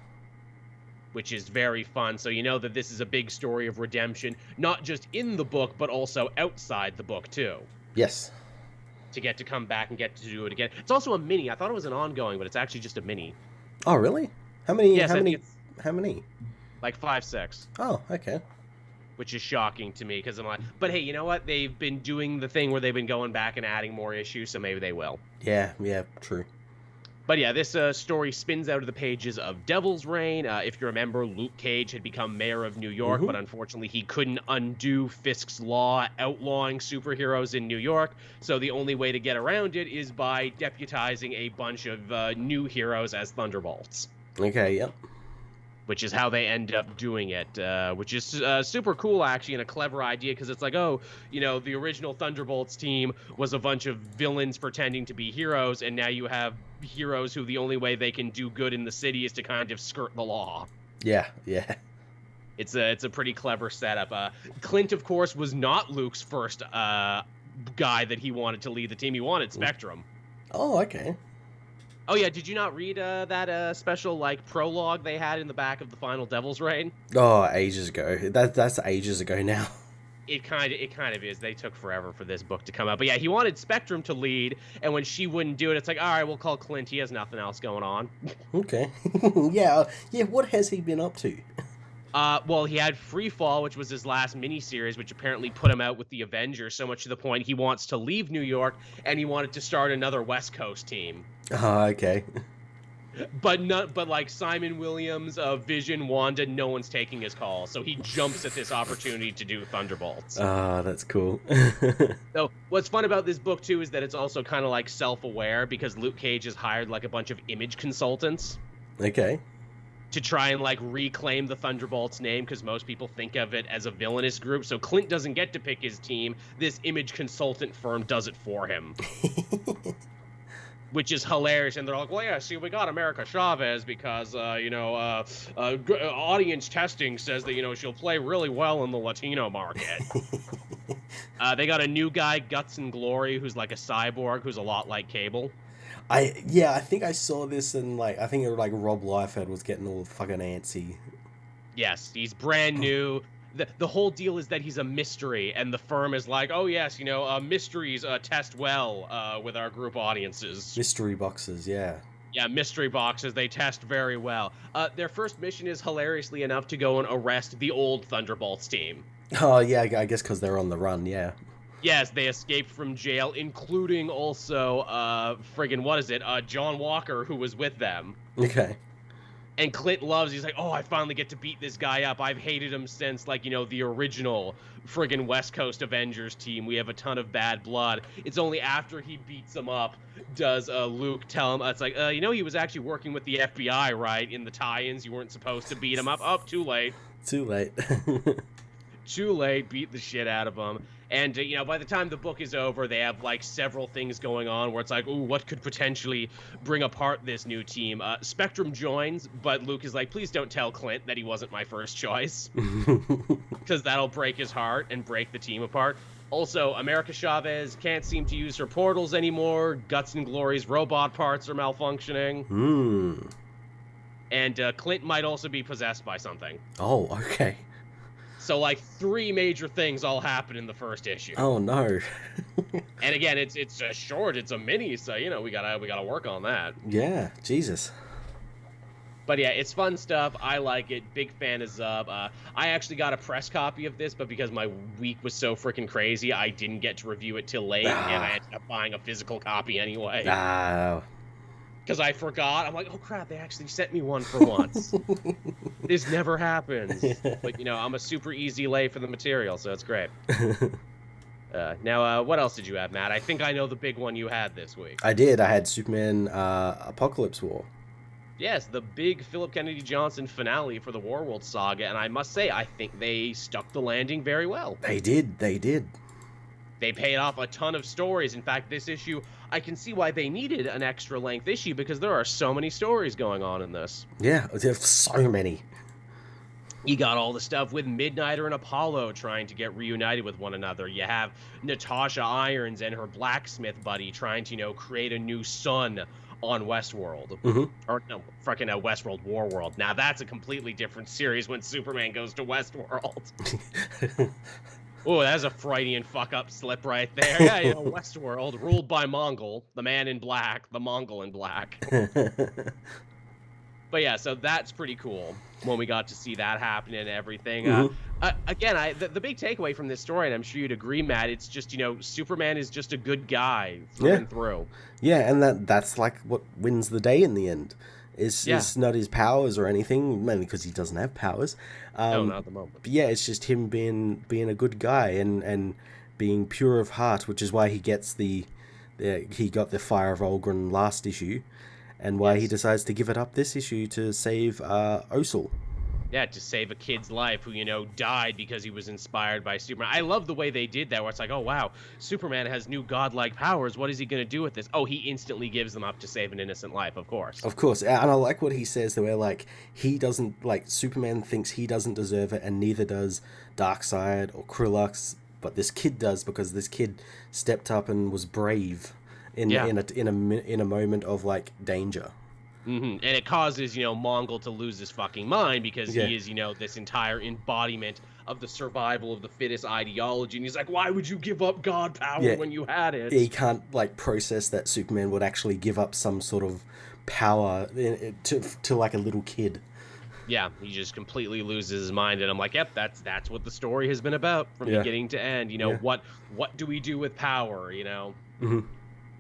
Which is very fun. So you know that this is a big story of redemption, not just in the book, but also outside the book too. Yes. To get to come back and get to do it again. It's also a mini. I thought it was an ongoing, but it's actually just a mini. Oh, really? How many? Yes, How many? Like 5-6. Oh, okay. Which is shocking to me because I'm like, but hey, you know what? They've been doing the thing where they've been going back and adding more issues, so maybe they will. Yeah, true. But yeah, this story spins out of the pages of Devil's Reign. If you remember, Luke Cage had become mayor of New York, but unfortunately he couldn't undo Fisk's law outlawing superheroes in New York. So the only way to get around it is by deputizing a bunch of new heroes as Thunderbolts. Okay, yep. Which is how they end up doing it, which is super cool, actually, and a clever idea, because it's like, oh, the original Thunderbolts team was a bunch of villains pretending to be heroes, and now you have heroes who the only way they can do good in the city is to kind of skirt the law. Yeah. It's a pretty clever setup. Clint, of course, was not Luke's first guy that he wanted to lead the team. He wanted Spectrum. Oh, okay. Oh, yeah, did you not read that special, prologue they had in the back of the final Devil's Reign? Oh, ages ago. That's ages ago now. It kind of is. They took forever for this book to come out. But yeah, he wanted Spectrum to lead, and when she wouldn't do it, it's like, all right, we'll call Clint. He has nothing else going on. Okay. Yeah, what has he been up to? Well, he had Freefall, which was his last miniseries, which apparently put him out with the Avengers, so much to the point he wants to leave New York, and he wanted to start another West Coast team. Okay. But Simon Williams, Vision, Wanda, no one's taking his call, so he jumps at this opportunity to do Thunderbolts. That's cool. So what's fun about this book too is that it's also kind of self-aware because Luke Cage has hired a bunch of image consultants. Okay. To try and reclaim the Thunderbolts name because most people think of it as a villainous group. So Clint doesn't get to pick his team. This image consultant firm does it for him. which is hilarious. And they're like, well, yeah, see, we got America Chavez because, audience testing says that, she'll play really well in the Latino market. They got a new guy, Guts and Glory, who's like a cyborg, who's a lot like Cable. I think I saw this and I think it was Rob Liefeld was getting all fucking antsy. Yes, he's brand new. The whole deal is that he's a mystery, and the firm is like, oh yes, mysteries test well with our group audiences. Mystery boxes, yeah. Yeah, mystery boxes, they test very well. Their first mission is hilariously enough to go and arrest the old Thunderbolts team. Oh yeah, I guess because they're on the run, yeah. Yes, they escaped from jail, including also, John Walker, who was with them. Okay. And Clint he's like, oh, I finally get to beat this guy up. I've hated him since, the original friggin' West Coast Avengers team. We have a ton of bad blood. It's only after he beats him up does Luke tell him, it's like, he was actually working with the FBI, right? In the tie-ins, you weren't supposed to beat him up. Oh, too late. Too late. Too late, beat the shit out of him. And, by the time the book is over, they have, several things going on where it's like, ooh, what could potentially bring apart this new team? Spectrum joins, but Luke is like, please don't tell Clint that he wasn't my first choice. Because that'll break his heart and break the team apart. Also, America Chavez can't seem to use her portals anymore. Guts and Glory's robot parts are malfunctioning. And Clint might also be possessed by something. Oh, okay. So, 3 major things all happen in the first issue. Oh, no. And again, it's a short, it's a mini, so, we gotta work on that. Yeah, Jesus. But yeah, it's fun stuff. I like it. Big fan of Zub. I actually got a press copy of this, but because my week was so freaking crazy, I didn't get to review it till late, and I ended up buying a physical copy anyway. Because I forgot. I'm like, oh crap, they actually sent me one for once. This never happens. But, I'm a super easy lay for the material, so it's great. Now, what else did you have, Matt? I think I know the big one you had this week. I did. I had Superman Apocalypse War. Yes, the big Philip Kennedy Johnson finale for the Warworld saga, and I must say, I think they stuck the landing very well. They did. They paid off a ton of stories. In fact, this issue, I can see why they needed an extra length issue because there are so many stories going on in this. Yeah, there's so many. You got all the stuff with Midnighter and Apollo trying to get reunited with one another. You have Natasha Irons and her blacksmith buddy trying to, create a new sun on Westworld. Or, no, fucking Westworld, Warworld. Now, that's a completely different series when Superman goes to Westworld. Oh, that's a Freudian fuck-up slip right there. Yeah, Westworld, ruled by Mongol, the man in black, the Mongol in black. But yeah, so that's pretty cool when we got to see that happen and everything. Again, the big takeaway from this story, and I'm sure you'd agree, Matt, it's just, Superman is just a good guy through and through. Yeah, and that's what wins the day in the end. It's not his powers or anything, mainly because he doesn't have powers. No, not at the moment. But yeah, it's just him being a good guy and being pure of heart, which is why he gets he got the Fire of Olgren last issue, and why he decides to give it up this issue to save Osul. Yeah, to save a kid's life who, died because he was inspired by Superman. I love the way they did that, where it's like, oh, wow, Superman has new godlike powers. What is he going to do with this? Oh, he instantly gives them up to save an innocent life, of course. Of course, and I like what he says, where, he doesn't, Superman thinks he doesn't deserve it, and neither does Darkseid or Krillux, but this kid does, because this kid stepped up and was brave in a moment of, danger. And it causes, Mongol to lose his fucking mind because he is, this entire embodiment of the survival of the fittest ideology. And he's like, why would you give up God power when you had it? He can't, process that Superman would actually give up some sort of power to a little kid. Yeah, he just completely loses his mind. And I'm like, yep, that's what the story has been about from beginning to end. What do we do with power,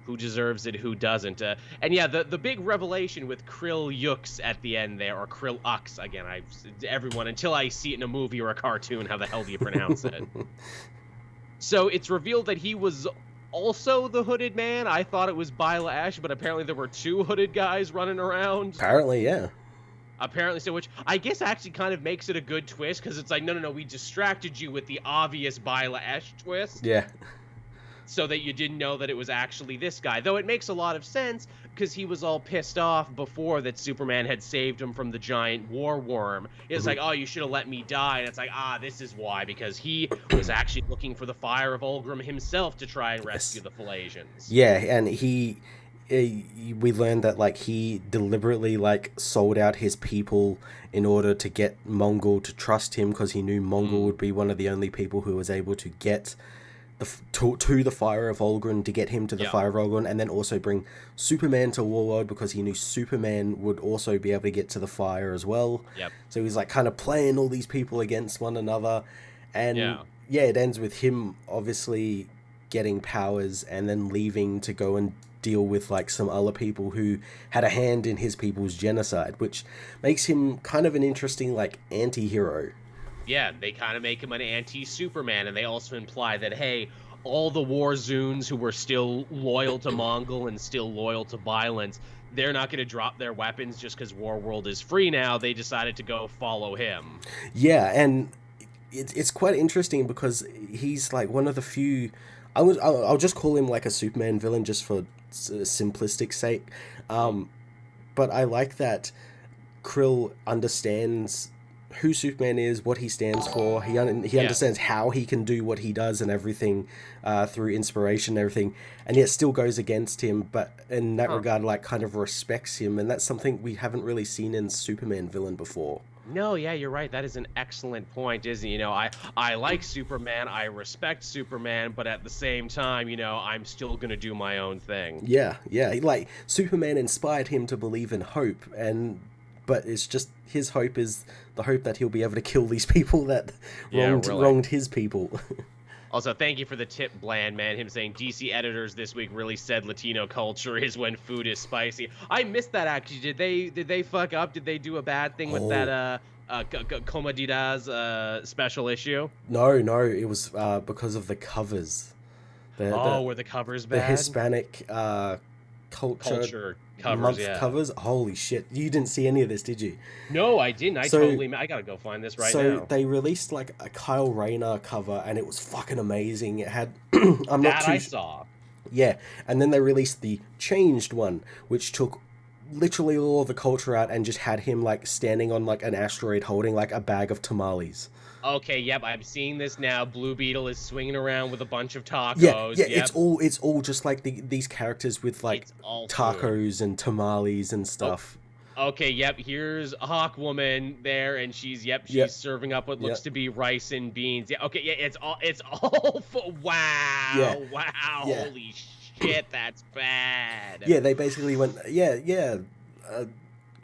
Who deserves it, who doesn't. And yeah, the big revelation with Krill Yux at the end there, or Krill Ux, again, everyone, until I see it in a movie or a cartoon, how the hell do you pronounce it? So it's revealed that he was also the Hooded Man. I thought it was Backlash, but apparently there were 2 hooded guys running around. Apparently, yeah. Apparently so, which I guess actually kind of makes it a good twist, because it's like, no, we distracted you with the obvious Backlash twist. Yeah. So that you didn't know that it was actually this guy. Though it makes a lot of sense because he was all pissed off before that Superman had saved him from the giant war worm. It's like, oh, you should have let me die. And it's like, this is why, because he was actually looking for the Fire of Ulgrim himself to try and rescue the Phalasians. Yeah, and we learned that like he deliberately like sold out his people in order to get Mongul to trust him, because he knew Mongul would be one of the only people who was able to get to the Fire of Ulgrim, to get him to the Fire of Ulgrim, and then also bring Superman to Warworld, because he knew Superman would also be able to get to the fire as well. So he's like kind of playing all these people against one another, and it ends with him obviously getting powers and then leaving to go and deal with like some other people who had a hand in his people's genocide, which makes him kind of an interesting like anti-hero. Yeah, they kind of make him an anti-Superman, and they also imply that, hey, all the Warzoons who were still loyal to Mongul and still loyal to violence, they're not going to drop their weapons just because Warworld is free now. They decided to go follow him. Yeah, and it's quite interesting because he's like one of the few... I'll just call him like a Superman villain just for simplistic sake. But I like that Krill understands who Superman is, what he stands for. He understands how he can do what he does and everything through inspiration and everything, and yet still goes against him, but in that regard like kind of respects him, and that's something we haven't really seen in Superman villain before. No, yeah, you're right. That is an excellent point, isn't it? You know, I like Superman, I respect Superman, but at the same time, you know, I'm still gonna do my own thing. Yeah. Like Superman inspired him to believe in hope, but it's just his hope is the hope that he'll be able to kill these people that wronged his people. Also, thank you for the tip, Bland, man. Him saying DC editors this week really said Latino culture is when food is spicy. I missed that, actually. Did they fuck up? Did they do a bad thing with that Comedidas special issue? No, it was because of the covers. Were the covers bad? The Hispanic culture covers, covers. Holy shit! You didn't see any of this, did you? No, I didn't. I gotta go find this now. So they released like a Kyle Rayner cover, and it was fucking amazing. It had I saw. Yeah, and then they released the changed one, which took literally all of the culture out and just had him like standing on like an asteroid holding like a bag of tamales. Okay, yep, I'm seeing this now. Blue Beetle is swinging around with a bunch of tacos. Yeah, yep. It's all just like these characters with like tacos and tamales and stuff. Okay, yep, here's Hawkwoman there, and she's serving up what looks to be rice and beans. Yeah, okay, yeah, it's all wow, holy shit, that's bad. Yeah, they basically went,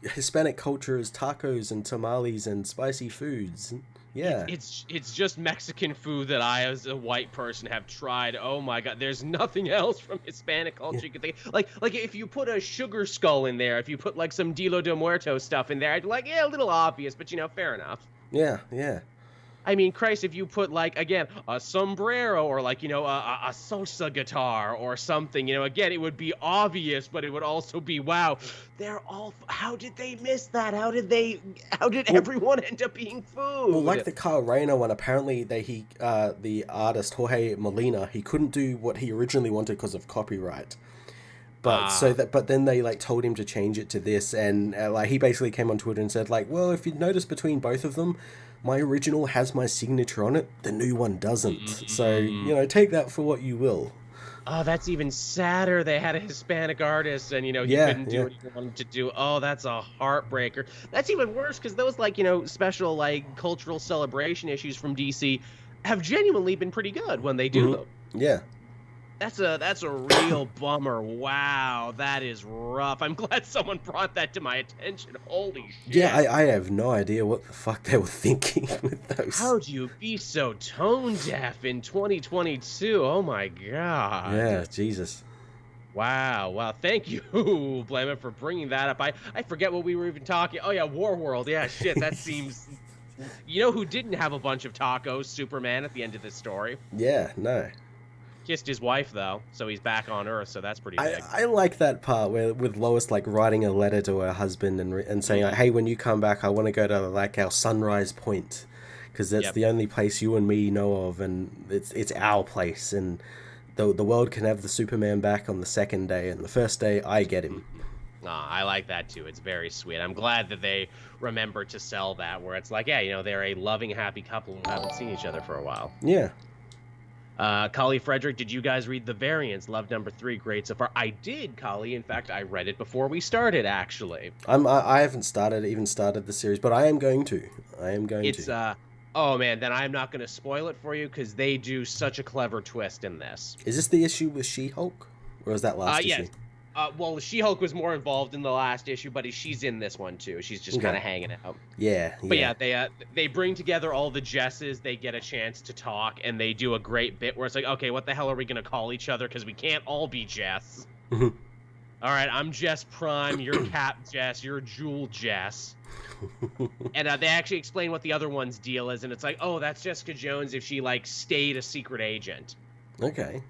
Hispanic culture is tacos and tamales and spicy foods. Yeah, it's just Mexican food that I, as a white person, have tried. Oh my god, there's nothing else from Hispanic culture you could think. Like if you put a sugar skull in there, if you put like some Dilo de Muertos stuff in there, I'd be like, a little obvious, but fair enough. Yeah. I mean, Christ, if you put, like, again, a sombrero or, like, a salsa guitar or something, again, it would be obvious, but it would also be, wow, how did they miss that? How did everyone end up being food? Well, like the Kyle Rayner one, apparently the artist, Jorge Molina, he couldn't do what he originally wanted because of copyright. But then they like told him to change it to this, and like he basically came on Twitter and said like, well, if you notice between both of them, my original has my signature on it, the new one doesn't. So take that for what you will. Oh, that's even sadder. They had a Hispanic artist, and he couldn't do what he wanted to do. Oh, that's a heartbreaker. That's even worse because those like special like cultural celebration issues from DC have genuinely been pretty good when they do them. Yeah. That's a real bummer. Wow, that is rough. I'm glad someone brought that to my attention. Holy shit. Yeah, I have no idea what the fuck they were thinking with those. How'd you be so tone deaf in 2022? Oh my god. Yeah, Jesus. Wow. Thank you, Blame, for bringing that up. I forget what we were even talking. Oh yeah, Warworld. Yeah, shit, that seems... You know who didn't have a bunch of tacos? Superman at the end of this story. Yeah, no. Kissed his wife though, so he's back on Earth, so that's pretty big. I like that part where with Lois like writing a letter to her husband and saying like, hey, when you come back I want to go to like our Sunrise Point because that's the only place you and me know of, and it's our place, and the world can have the Superman back on the second day, and the first day I get him. I like that too. It's very sweet. I'm glad that they remember to sell that, where it's like, yeah, they're a loving, happy couple who haven't seen each other for a while. Yeah. Kali Frederick, did you guys read The Variants? Love number 3, great so far. I did, Kali. In fact, I read it before we started, actually. I haven't started the series, but I am going to. Oh man, then I'm not going to spoil it for you because they do such a clever twist in this. Is this the issue with She-Hulk, or is that last issue? Yes. Well, She-Hulk was more involved in the last issue, but she's in this one too. She's just kind of hanging out. Yeah. But yeah, they bring together all the Jesses. They get a chance to talk, and they do a great bit where it's like, okay, what the hell are we gonna call each other? Because we can't all be Jess. All right, I'm Jess Prime. You're Cap Jess. You're Jewel Jess. And they actually explain what the other one's deal is, and it's like, oh, that's Jessica Jones if she like stayed a secret agent. Okay.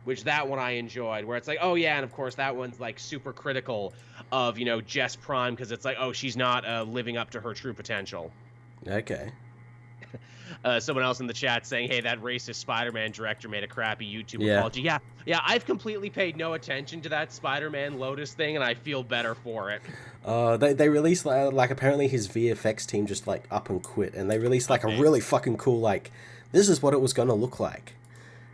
Which that one I enjoyed, where it's like, oh yeah, and of course that one's like super critical of Jess Prime because it's like, oh, she's not living up to her true potential. Okay. Someone else in the chat saying, hey, that racist Spider-Man director made a crappy YouTube apology. Yeah, I've completely paid no attention to that Spider-Man Lotus thing, and I feel better for it. They released like apparently his VFX team just like up and quit, and they released like a really fucking cool like, this is what it was gonna look like.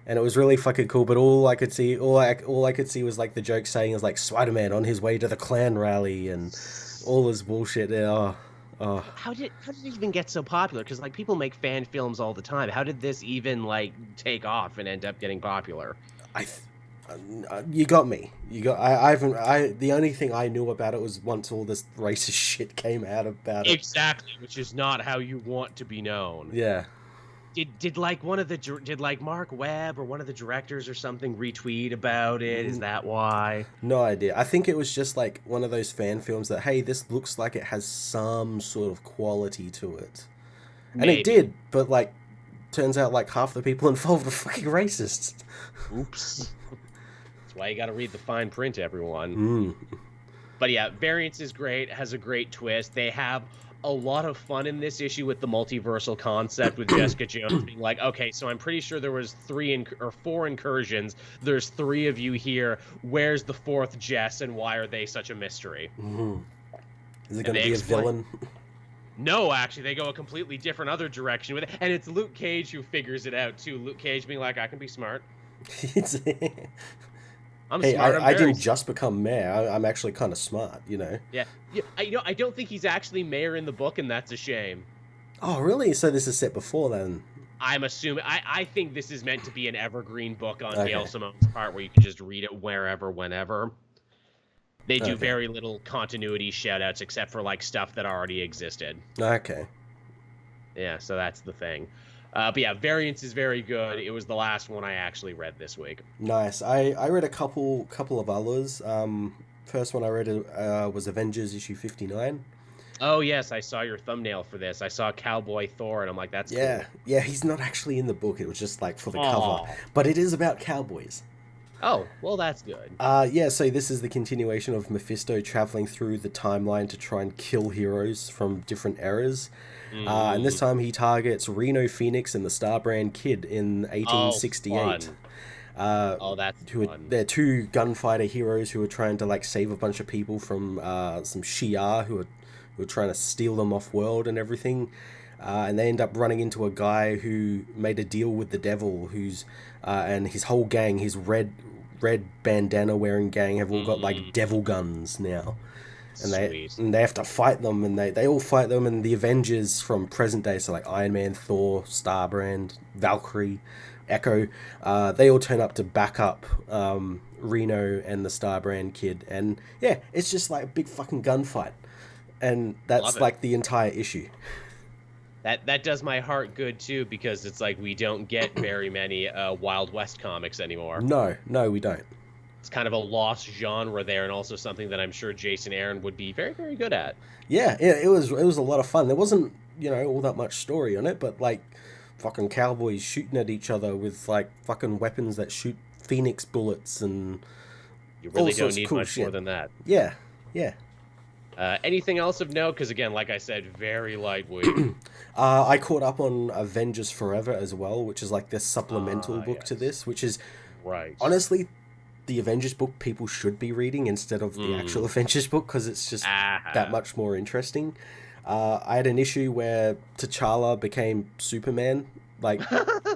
And it was really fucking cool, but all I could see was like the joke saying is like Spider-Man on his way to the Klan rally and all this bullshit. How did it even get so popular? Because like people make fan films all the time. How did this even like take off and end up getting popular? You got me. The only thing I knew about it was once all this racist shit came out about it. Exactly, which is not how you want to be known. Yeah. Did like Mark Webb or one of the directors or something retweet about it? Is that why? No idea. I think it was just like one of those fan films that, hey, this looks like it has some sort of quality to it. And it did, but like turns out like half the people involved were fucking racists. Oops. That's why you got to read the fine print, everyone. But yeah, Variants is great, has a great twist. They have a lot of fun in this issue with the multiversal concept with Jessica Jones being like, okay, so I'm pretty sure there was 4 incursions. There's 3 of you here. Where's the 4th Jess, and why are they such a mystery? Is it going to be a villain? No, actually, they go a completely different other direction with it, and it's Luke Cage who figures it out too. Luke Cage being like, I can be smart. I'm smart. I didn't just become mayor. I'm actually kind of smart, Yeah. I don't think he's actually mayor in the book, and that's a shame. Oh, really? So this is set before then? I'm assuming. I think this is meant to be an evergreen book on Gail Simone's part, where you can just read it wherever, whenever. They do very little continuity shoutouts, except for like stuff that already existed. Okay. Yeah, so that's the thing. But yeah, Variants is very good. It was the last one I actually read this week. Nice. I read a couple of others. First one I read was Avengers issue 59. Oh yes, I saw your thumbnail for this. I saw Cowboy Thor, and I'm like, that's cool. Yeah. He's not actually in the book. It was just like for the cover, but it is about cowboys. Oh, well, that's good. So this is the continuation of Mephisto traveling through the timeline to try and kill heroes from different eras. And this time he targets Reno Phoenix and the Starbrand Kid in 1868. That's fun. They're 2 gunfighter heroes who are trying to like save a bunch of people from some Shi'ar who are trying to steal them off world and everything. And they end up running into a guy who made a deal with the devil, who's and his whole gang, his red bandana wearing gang, have all got like devil guns now. And they have to fight them, and they all fight them, and the Avengers from present day, so like Iron Man, Thor, Starbrand, Valkyrie, Echo, they all turn up to back up Reno and the Starbrand Kid, and yeah, it's just like a big fucking gunfight, and that's like the entire issue. That does my heart good too, because it's like we don't get very many Wild West comics anymore. No, we don't. It's kind of a lost genre there, and also something that I'm sure Jason Aaron would be very, very good at. Yeah, it was a lot of fun. There wasn't, all that much story on it, but like fucking cowboys shooting at each other with like fucking weapons that shoot phoenix bullets, and you really don't need much more than that. Yeah. Anything else of note? Because again, like I said, very lightweight. I caught up on Avengers Forever as well, which is like the supplemental book to this, which is Right. Honestly, the Avengers book people should be reading instead of the actual Avengers book, because it's just that much more interesting. I had an issue where T'Challa became Superman, like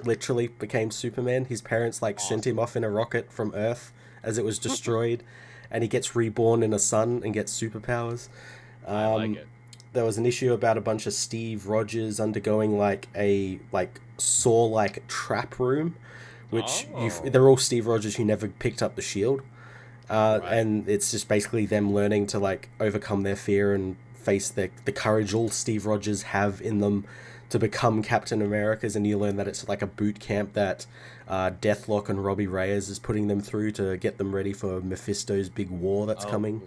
literally became Superman. His parents sent him off in a rocket from Earth as it was destroyed, and he gets reborn in a sun and gets superpowers. I like it. There was an issue about a bunch of Steve Rogers undergoing a Saw-like trap room, which they're all Steve Rogers who never picked up the shield. And it's just basically them learning to overcome their fear and face the courage all Steve Rogers have in them to become Captain Americas. And you learn that it's like a boot camp that Deathlock and Robbie Reyes is putting them through to get them ready for Mephisto's big war that's coming.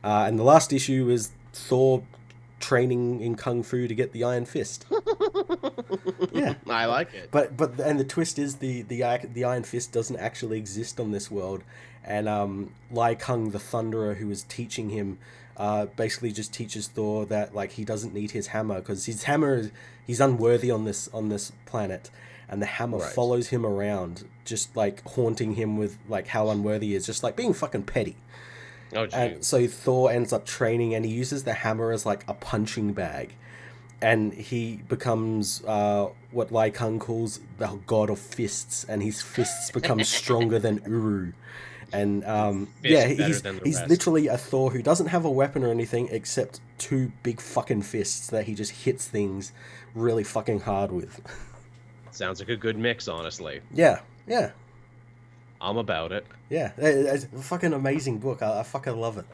And the last issue is Thor training in kung fu to get the Iron Fist. Yeah, I like it. But the twist is the Iron Fist doesn't actually exist on this world, and Lai Kung the Thunderer, who is teaching him, basically just teaches Thor that he doesn't need his hammer, because his hammer he's unworthy on this planet, and the hammer follows him around, just haunting him with how unworthy he is, just being fucking petty. Oh, geez. And so Thor ends up training, and he uses the hammer as a punching bag, and he becomes what Lai Kung calls the god of fists, and his fists become stronger than Uru. And he's literally a Thor who doesn't have a weapon or anything except two big fucking fists that he just hits things really fucking hard with. Sounds like a good mix, honestly. Yeah. I'm about it. Yeah, it's a fucking amazing book. I fucking love it.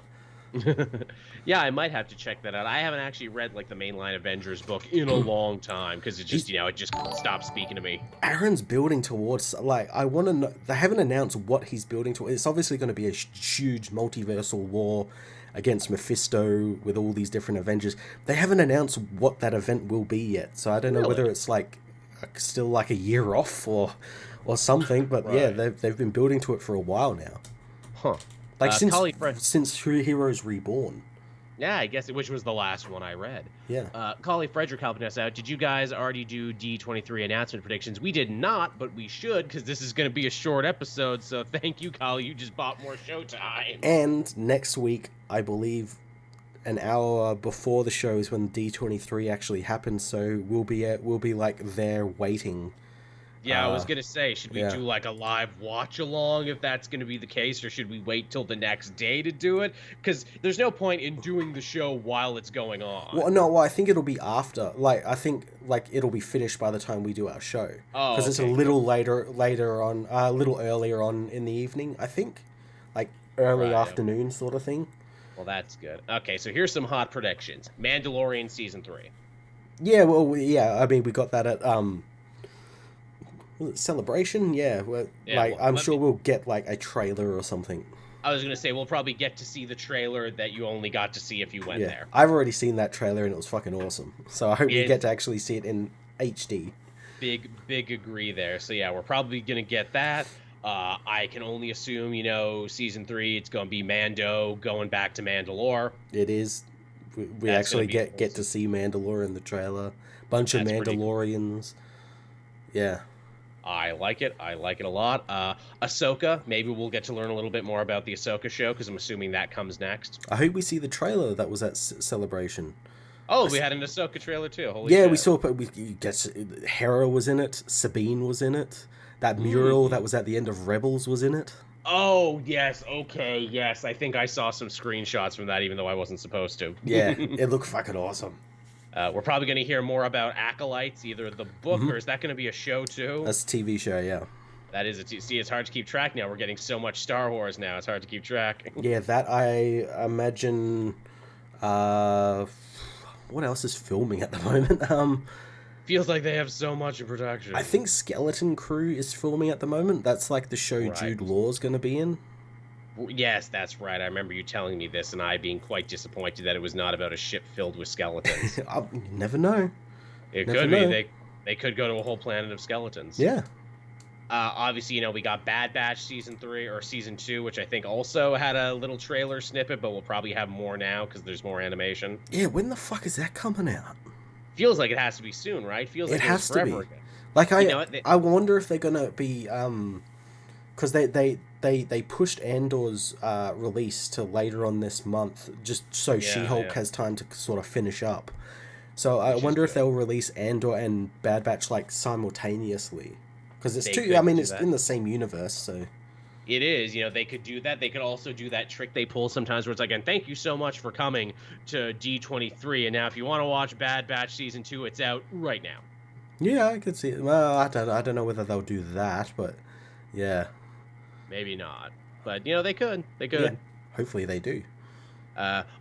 Yeah, I might have to check that out. I haven't actually read the mainline Avengers book in a long time, because it just it just stopped speaking to me. Aaron's building towards I want to know. They haven't announced what he's building towards. It's obviously going to be a huge multiversal war against Mephisto with all these different Avengers. They haven't announced what that event will be yet, so I don't know whether it's still a year off or something. But yeah, they've been building to it for a while now. Huh. Since Heroes Reborn. Yeah, I guess which was the last one I read. Yeah. Collie Frederick helping us out. Did you guys already do D23 announcement predictions? We did not, but we should, because this is going to be a short episode. So thank you, Collie. You just bought more showtime. And next week, I believe, an hour before the show is when D23 actually happens. So we'll be there waiting. Yeah, I was going to say, should we do a live watch along if that's going to be the case, or should we wait till the next day to do it? Because there's no point in doing the show while it's going on. Well, no, I think it'll be after. I think it'll be finished by the time we do our show. Oh, because it's a little later on, a little earlier on in the evening, I think. Early afternoon sort of thing. Well, that's good. Okay, so here's some hot predictions. Mandalorian Season 3. Yeah, well, yeah, I mean, we got that at, Celebration? Yeah, I'm sure we'll get a trailer or something. I was gonna say we'll probably get to see the trailer that you only got to see if you went there. I've already seen that trailer and it was fucking awesome. So I hope we get to actually see it in HD. Big agree there. So yeah, we're probably gonna get that. I can only assume, Season 3, it's gonna be Mando going back to Mandalore. It is. We actually get to see Mandalore in the trailer. Bunch of Mandalorians. Yeah. I like it. I like it a lot. Ahsoka, maybe we'll get to learn a little bit more about the Ahsoka show, because I'm assuming that comes next. I hope we see the trailer that was at Celebration. Oh, we had an Ahsoka trailer too. Holy shit. We saw. Hera was in it. Sabine was in it. That mural that was at the end of Rebels was in it. Oh, yes. Okay, yes. I think I saw some screenshots from that, even though I wasn't supposed to. Yeah, it looked fucking awesome. We're probably going to hear more about Acolytes, either the book, or is that going to be a show too? That's a TV show, yeah. That is see, it's hard to keep track now. We're getting so much Star Wars now. It's hard to keep track. Yeah, that I imagine... what else is filming at the moment? Feels like they have so much in production. I think Skeleton Crew is filming at the moment. That's the show Jude Law's going to be in. Yes, that's right. I remember you telling me this, and I being quite disappointed that it was not about a ship filled with skeletons. You never know. It could be. They could go to a whole planet of skeletons. Yeah. Obviously, we got Bad Batch Season 3 or Season 2, which I think also had a little trailer snippet, but we'll probably have more now because there's more animation. Yeah, when the fuck is that coming out? Feels like it has to be soon, right? Feels like it has to be. Again. I wonder if they're gonna be because they pushed Andor's release to later on this month, just so She-Hulk has time to sort of finish up. So I wonder if they'll release Andor and Bad Batch like simultaneously, because it's two. I mean, it's in the same universe, so. It is, they could do that. They could also do that trick they pull sometimes where it's like, and thank you so much for coming to D23. And now if you want to watch Bad Batch Season 2, it's out right now. Yeah, I could see it. Well, I don't know whether they'll do that, but yeah. Maybe not. But, they could. They could. Yeah, hopefully they do.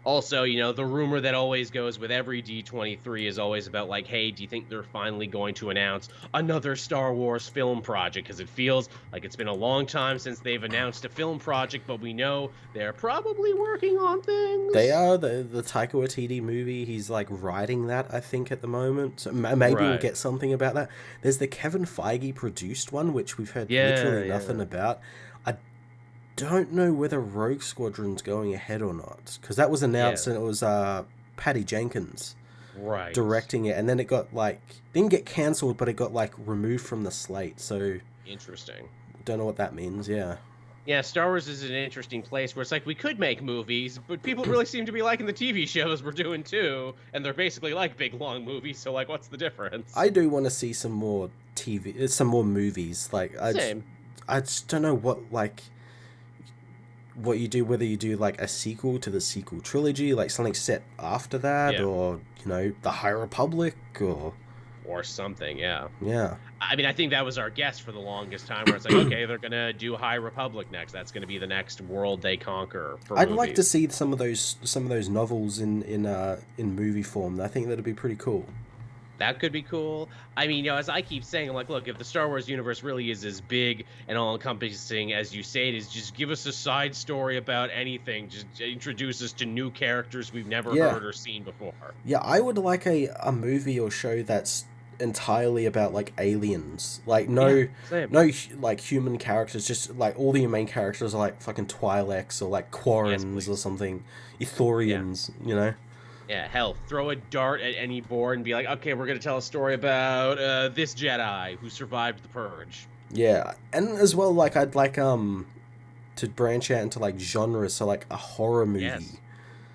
Also, the rumor that always goes with every D23 is always about like, hey, do you think they're finally going to announce another Star Wars film project? Because it feels like it's been a long time since they've announced a film project, but we know they're probably working on things. They are. The Taika Waititi movie, he's like writing that, I think, at the moment. So maybe we'll get something about that. There's the Kevin Feige produced one, which we've heard literally nothing about. Don't know whether Rogue Squadron's going ahead or not, because that was announced and it was Patty Jenkins directing it, and then it got didn't get cancelled, but it got removed from the slate. So interesting. Don't know what that means. Yeah, Star Wars is an interesting place where it's like we could make movies, but people really seem to be liking the TV shows we're doing too, and they're basically like big long movies. So what's the difference? I do want to see some more movies. Same. I just don't know what you do, whether you do a sequel to the sequel trilogy, something set after that, or the High Republic, or something. Yeah. I mean, I think that was our guess for the longest time, where it's like, okay, they're gonna do High Republic next. That's gonna be the next world they conquer. I'd like to see some of those novels in movie form. I think that'd be pretty cool. That could be cool. I mean, as I keep saying, I'm like, look, if the Star Wars universe really is as big and all-encompassing as you say it is, just give us a side story about anything. Just introduce us to new characters we've never heard or seen before. Yeah, I would like a movie or show that's entirely about, aliens. No human characters, just, all the main characters are, fucking Twi'leks or, Quarrens or something. Ithorians, Yeah, hell, throw a dart at any board and be like, okay, we're going to tell a story about this Jedi who survived the Purge. Yeah, and as well, I'd like to branch out into, genres, so, a horror movie. Yes.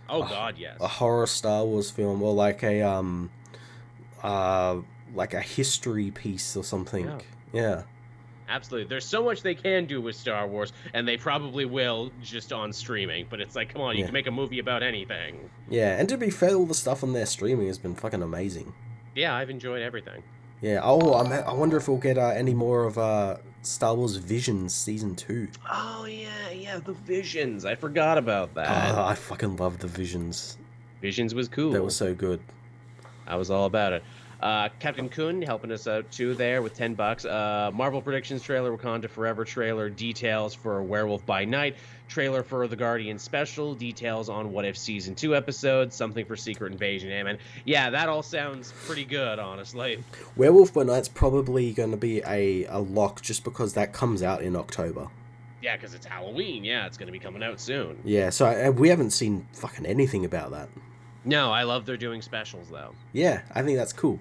Oh, God, yes. A horror Star Wars film, or, a history piece or something. Yeah. Absolutely. There's so much they can do with Star Wars, and they probably will just on streaming. But it's like, come on, you can make a movie about anything. Yeah, and to be fair, all the stuff on their streaming has been fucking amazing. Yeah, I've enjoyed everything. Yeah. Oh, I wonder if we'll get any more of Star Wars Visions Season 2. Oh, yeah, the Visions. I forgot about that. Oh, I fucking love the Visions. Visions was cool. That was so good. I was all about it. Captain Kun helping us out too there with $10. Marvel Predictions trailer, Wakanda Forever trailer, details for Werewolf by Night, trailer for The Guardian special, details on What If Season 2 episodes, something for Secret Invasion. Man, yeah, that all sounds pretty good, honestly. Werewolf by Night's probably going to be a lock just because that comes out in October. Yeah, because it's Halloween. Yeah, it's going to be coming out soon. Yeah, so we haven't seen fucking anything about that. No, I love they're doing specials, though. Yeah, I think that's cool.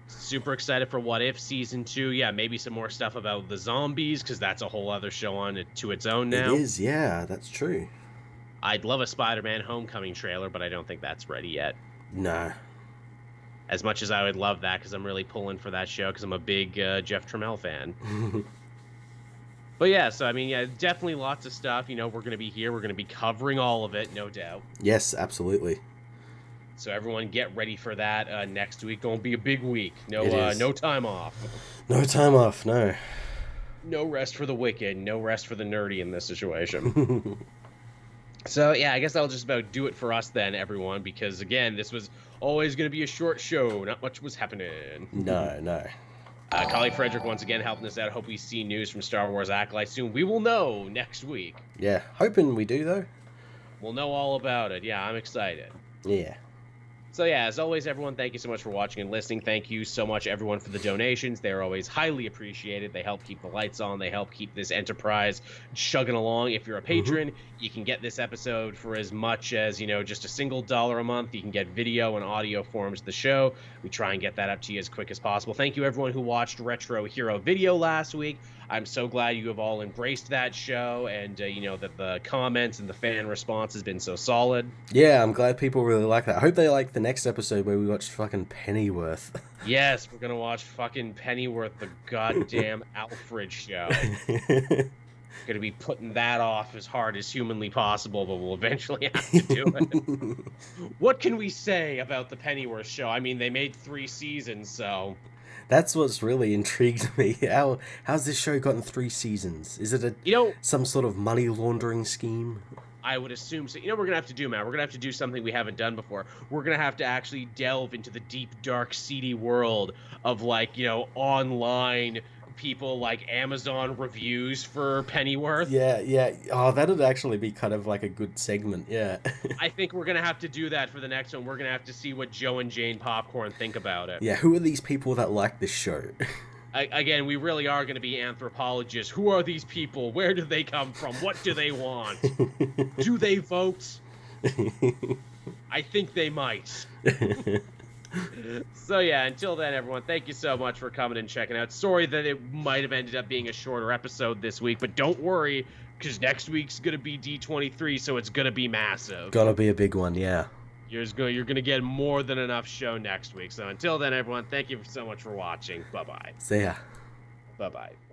Super excited for What If Season 2. Yeah, maybe some more stuff about the zombies, because that's a whole other show on it to its own now. It is, yeah, that's true. I'd love a Spider-Man Homecoming trailer, but I don't think that's ready yet. Nah. As much as I would love that, because I'm really pulling for that show, because I'm a big Jeff Trammell fan. But yeah, so I mean, yeah, definitely lots of stuff. We're going to be here. We're going to be covering all of it, no doubt. Yes, absolutely. So everyone get ready for that. Next week gonna be a big week. No time off. No time off, no. No rest for the wicked, no rest for the nerdy in this situation. So yeah, I guess that'll just about do it for us then, everyone, because again, this was always gonna be a short show. Not much was happening. No. Colleague Frederick once again helping us out. Hope we see news from Star Wars Acolyte soon. We will know next week. Yeah, hoping we do though. We'll know all about it. Yeah, I'm excited. Yeah. So yeah, as always, everyone, thank you so much for watching and listening. Thank you so much, everyone, for the donations. They're always highly appreciated. They help keep the lights on. They help keep this enterprise chugging along. If you're a patron, you can get this episode for as much as, just $1 a month. You can get video and audio forms of the show. We try and get that up to you as quick as possible. Thank you, everyone who watched Retro Hero Video last week. I'm so glad you have all embraced that show, and that the comments and the fan response has been so solid. Yeah, I'm glad people really like that. I hope they like the next episode where we watch fucking Pennyworth. Yes, we're gonna watch fucking Pennyworth, the goddamn Alfred show. Gonna be putting that off as hard as humanly possible, but we'll eventually have to do it. What can we say about the Pennyworth show? I mean, they made 3 seasons, so... That's what's really intrigued me. How's this show gotten 3 seasons? Is it some sort of money laundering scheme? I would assume so. You know what we're gonna have to do, Matt? We're gonna have to do something we haven't done before. We're gonna have to actually delve into the deep, dark, seedy world of online people, like Amazon reviews for Pennyworth. Yeah. Oh, that'd actually be kind of like a good segment, yeah. I think we're gonna have to do that for the next one. We're gonna have to see what Joe and Jane Popcorn think about it. Yeah, who are these people that like this show? Again, we really are going to be anthropologists. Who are these people? Where do they come from? What do they want? Do they vote? I think they might. So yeah, until then, everyone, thank you so much for coming and checking out. Sorry that it might have ended up being a shorter episode this week, but don't worry, because next week's going to be D23, so it's going to be massive. Gonna be a big one, yeah. You're going to get more than enough show next week. So until then, everyone, thank you so much for watching. Bye-bye. See ya. Bye-bye.